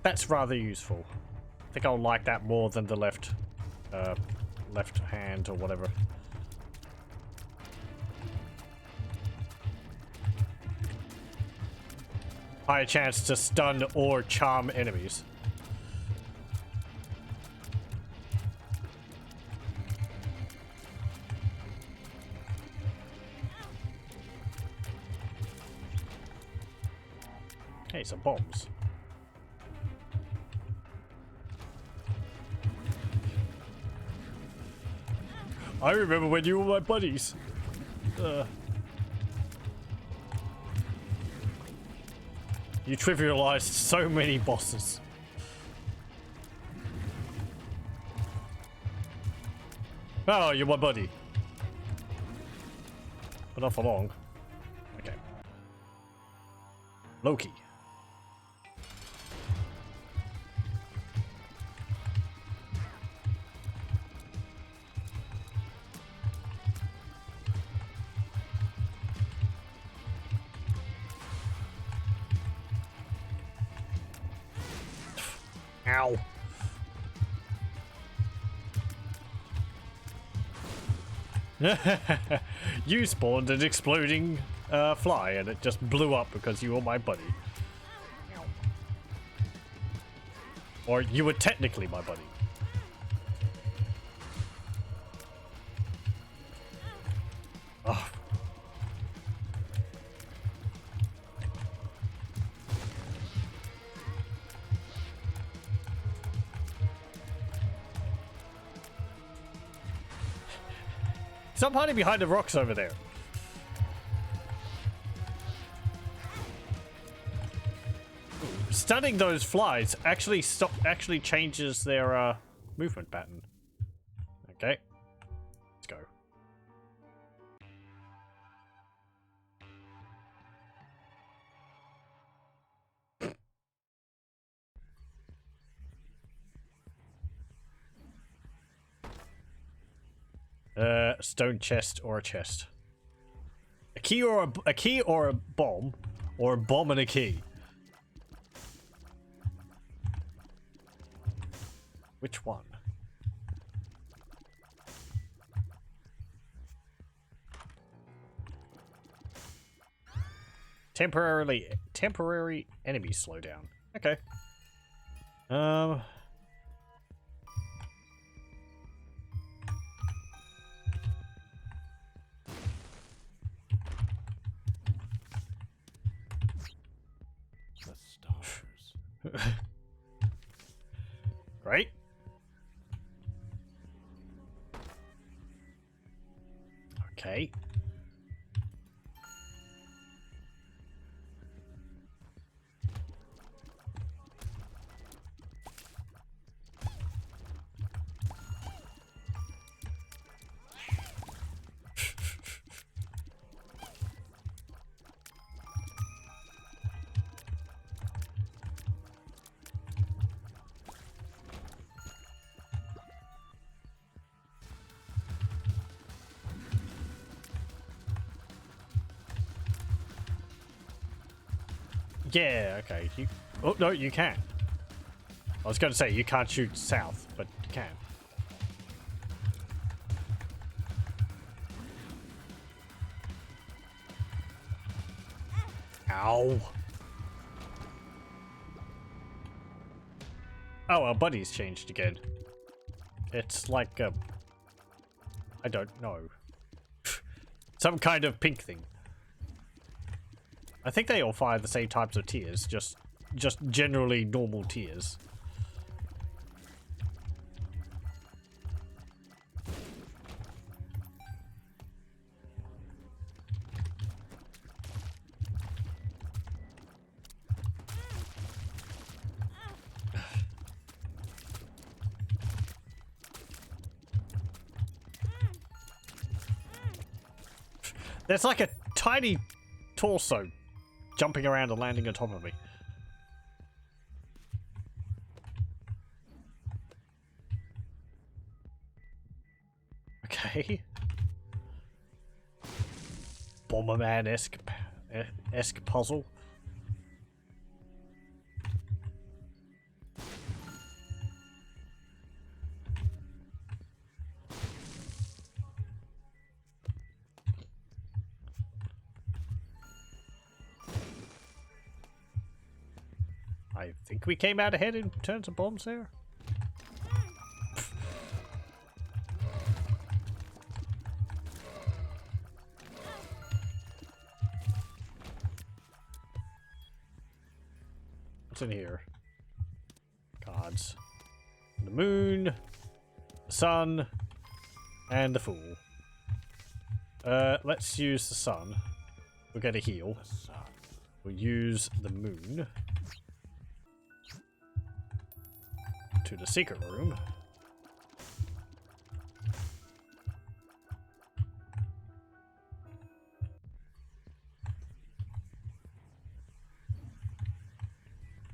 that's rather useful. I think I'll like that more than the left hand or whatever. Higher chance to stun or charm enemies. Hey, some bombs. I remember when you were my buddies. You trivialized so many bosses. Oh, you're my buddy. But not for long. Okay. Loki. Ow. You spawned an exploding fly and it just blew up because you were my buddy. Or you were technically my buddy. Oh. Stop hiding behind the rocks over there. Stunning those flies actually changes their movement pattern. Okay. Let's go. Stone chest or a chest. A key or a bomb, or a bomb and a key. Which one? Temporary enemy slowdown. Okay. The stars. Right? Okay. Yeah, okay. Oh, no, you can. I was going to say, you can't shoot south, but you can. Ow. Oh, our buddy's changed again. It's like a... I don't know. Some kind of pink thing. I think they all fire the same types of tears, just generally normal tears. There's like a tiny torso jumping around and landing on top of me. Okay. Bomberman-esque puzzle. I think we came out ahead in terms of bombs there. What's in here? Cards. The moon, the sun, and the fool. Let's use the sun. We'll get a heal. We'll use the moon. To the secret room.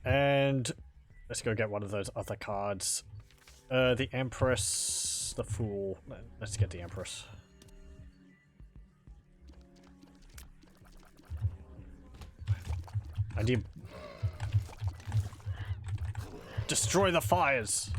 And let's go get one of those other cards. The Empress, the Fool. Let's get the Empress. I need... Destroy the fires!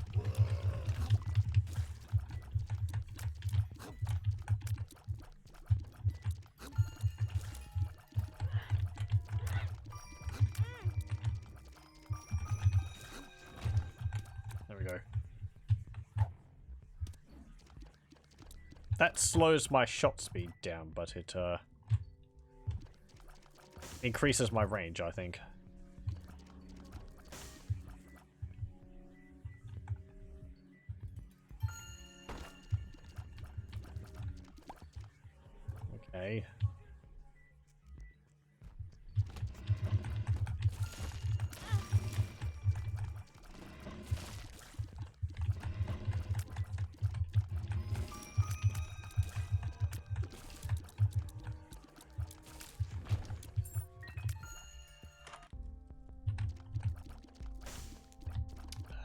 There we go. That slows my shot speed down, but it increases my range, I think. Okay.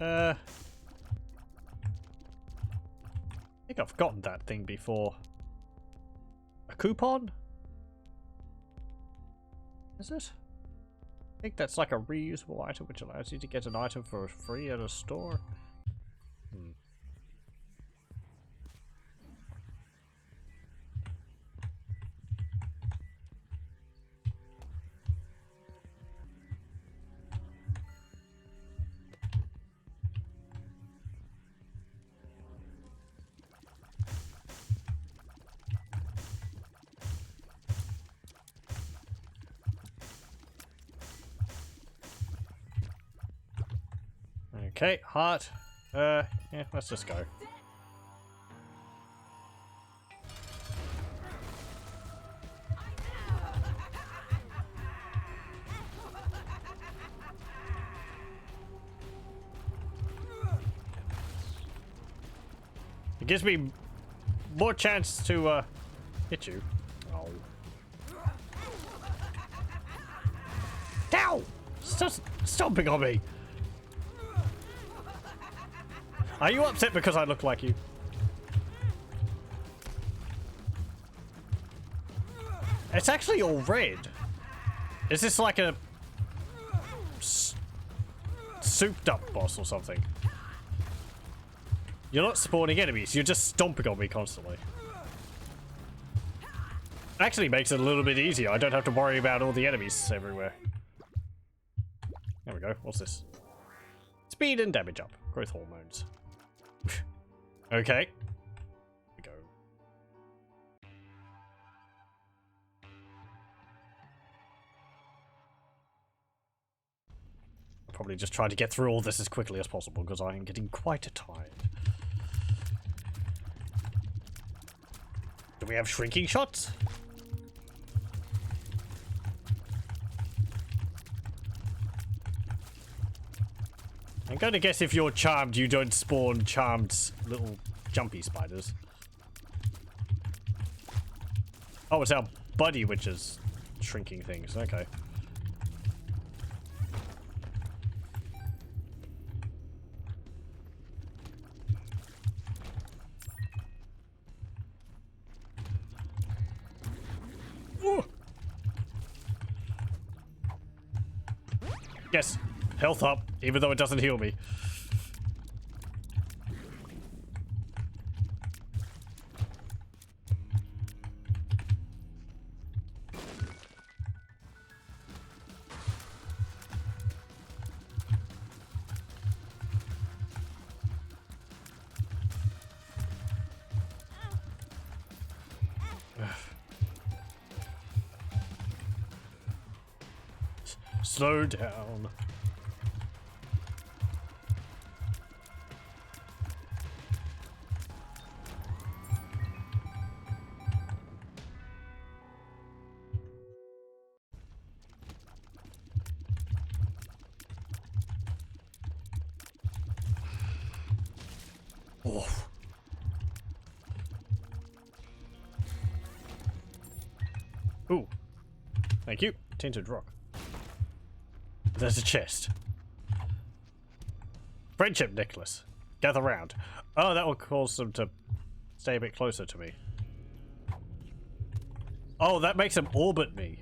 I think I've gotten that thing before. A coupon? Is it? I think that's like a reusable item which allows you to get an item for free at a store. Okay, heart. Yeah, let's just go. It gives me more chance to hit you. Oh. Ow! Stop stomping on me! Are you upset because I look like you? It's actually all red. Is this like a souped up boss or something? You're not spawning enemies, you're just stomping on me constantly. Actually makes it a little bit easier. I don't have to worry about all the enemies everywhere. There we go. What's this? Speed and damage up. Growth hormones. Okay. We go. Probably just try to get through all this as quickly as possible because I am getting quite tired. Do we have shrinking shots? I'm going to guess if you're charmed, you don't spawn charmed little jumpy spiders. Oh, it's our buddy which is shrinking things. Okay. Ooh. Yes. Health up, even though it doesn't heal me. Slow down. Oh. Ooh. Thank you. Tinted rock. There's a chest. Friendship Nicalis. Gather round. Oh, that will cause them to stay a bit closer to me. Oh, that makes them orbit me.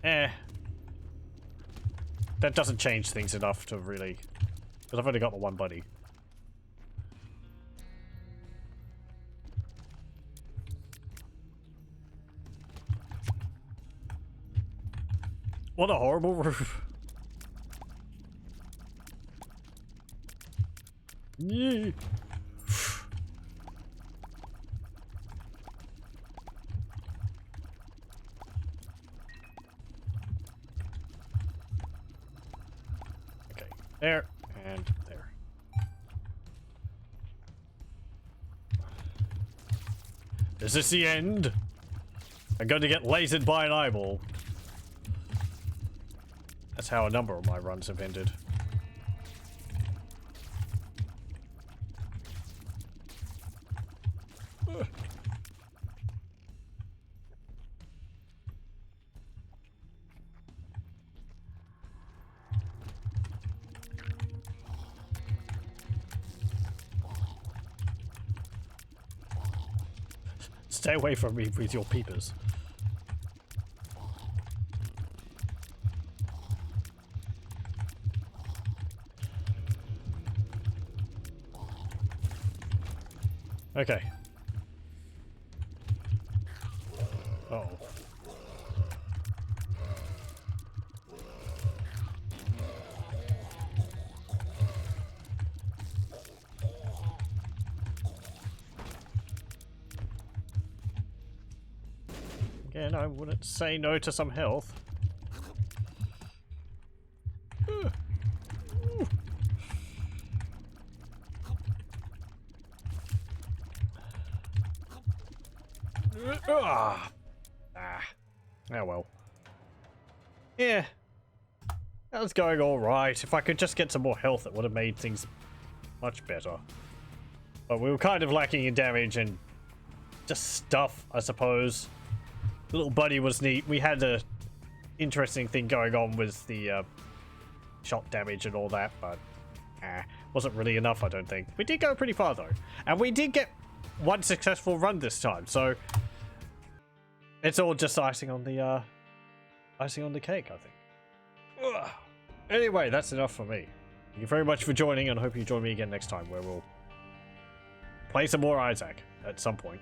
Eh. That doesn't change things enough to really... Because I've only got the one buddy. What a horrible roof. Yee. Okay, there and there. Is this the end? I'm going to get lasered by an eyeball. That's how a number of my runs have ended. Ugh. Stay away from me with your peepers. Okay. Uh-oh. Again, I wouldn't say no to some health. Oh well. Yeah. That was going alright. If I could just get some more health, it would have made things much better. But we were kind of lacking in damage and just stuff, I suppose. The little buddy was neat. We had a interesting thing going on with the shot damage and all that, but wasn't really enough, I don't think. We did go pretty far though. And we did get one successful run this time, so it's all just icing on the cake, I think. Ugh. Anyway, that's enough for me. Thank you very much for joining, and I hope you join me again next time, where we'll play some more Isaac at some point.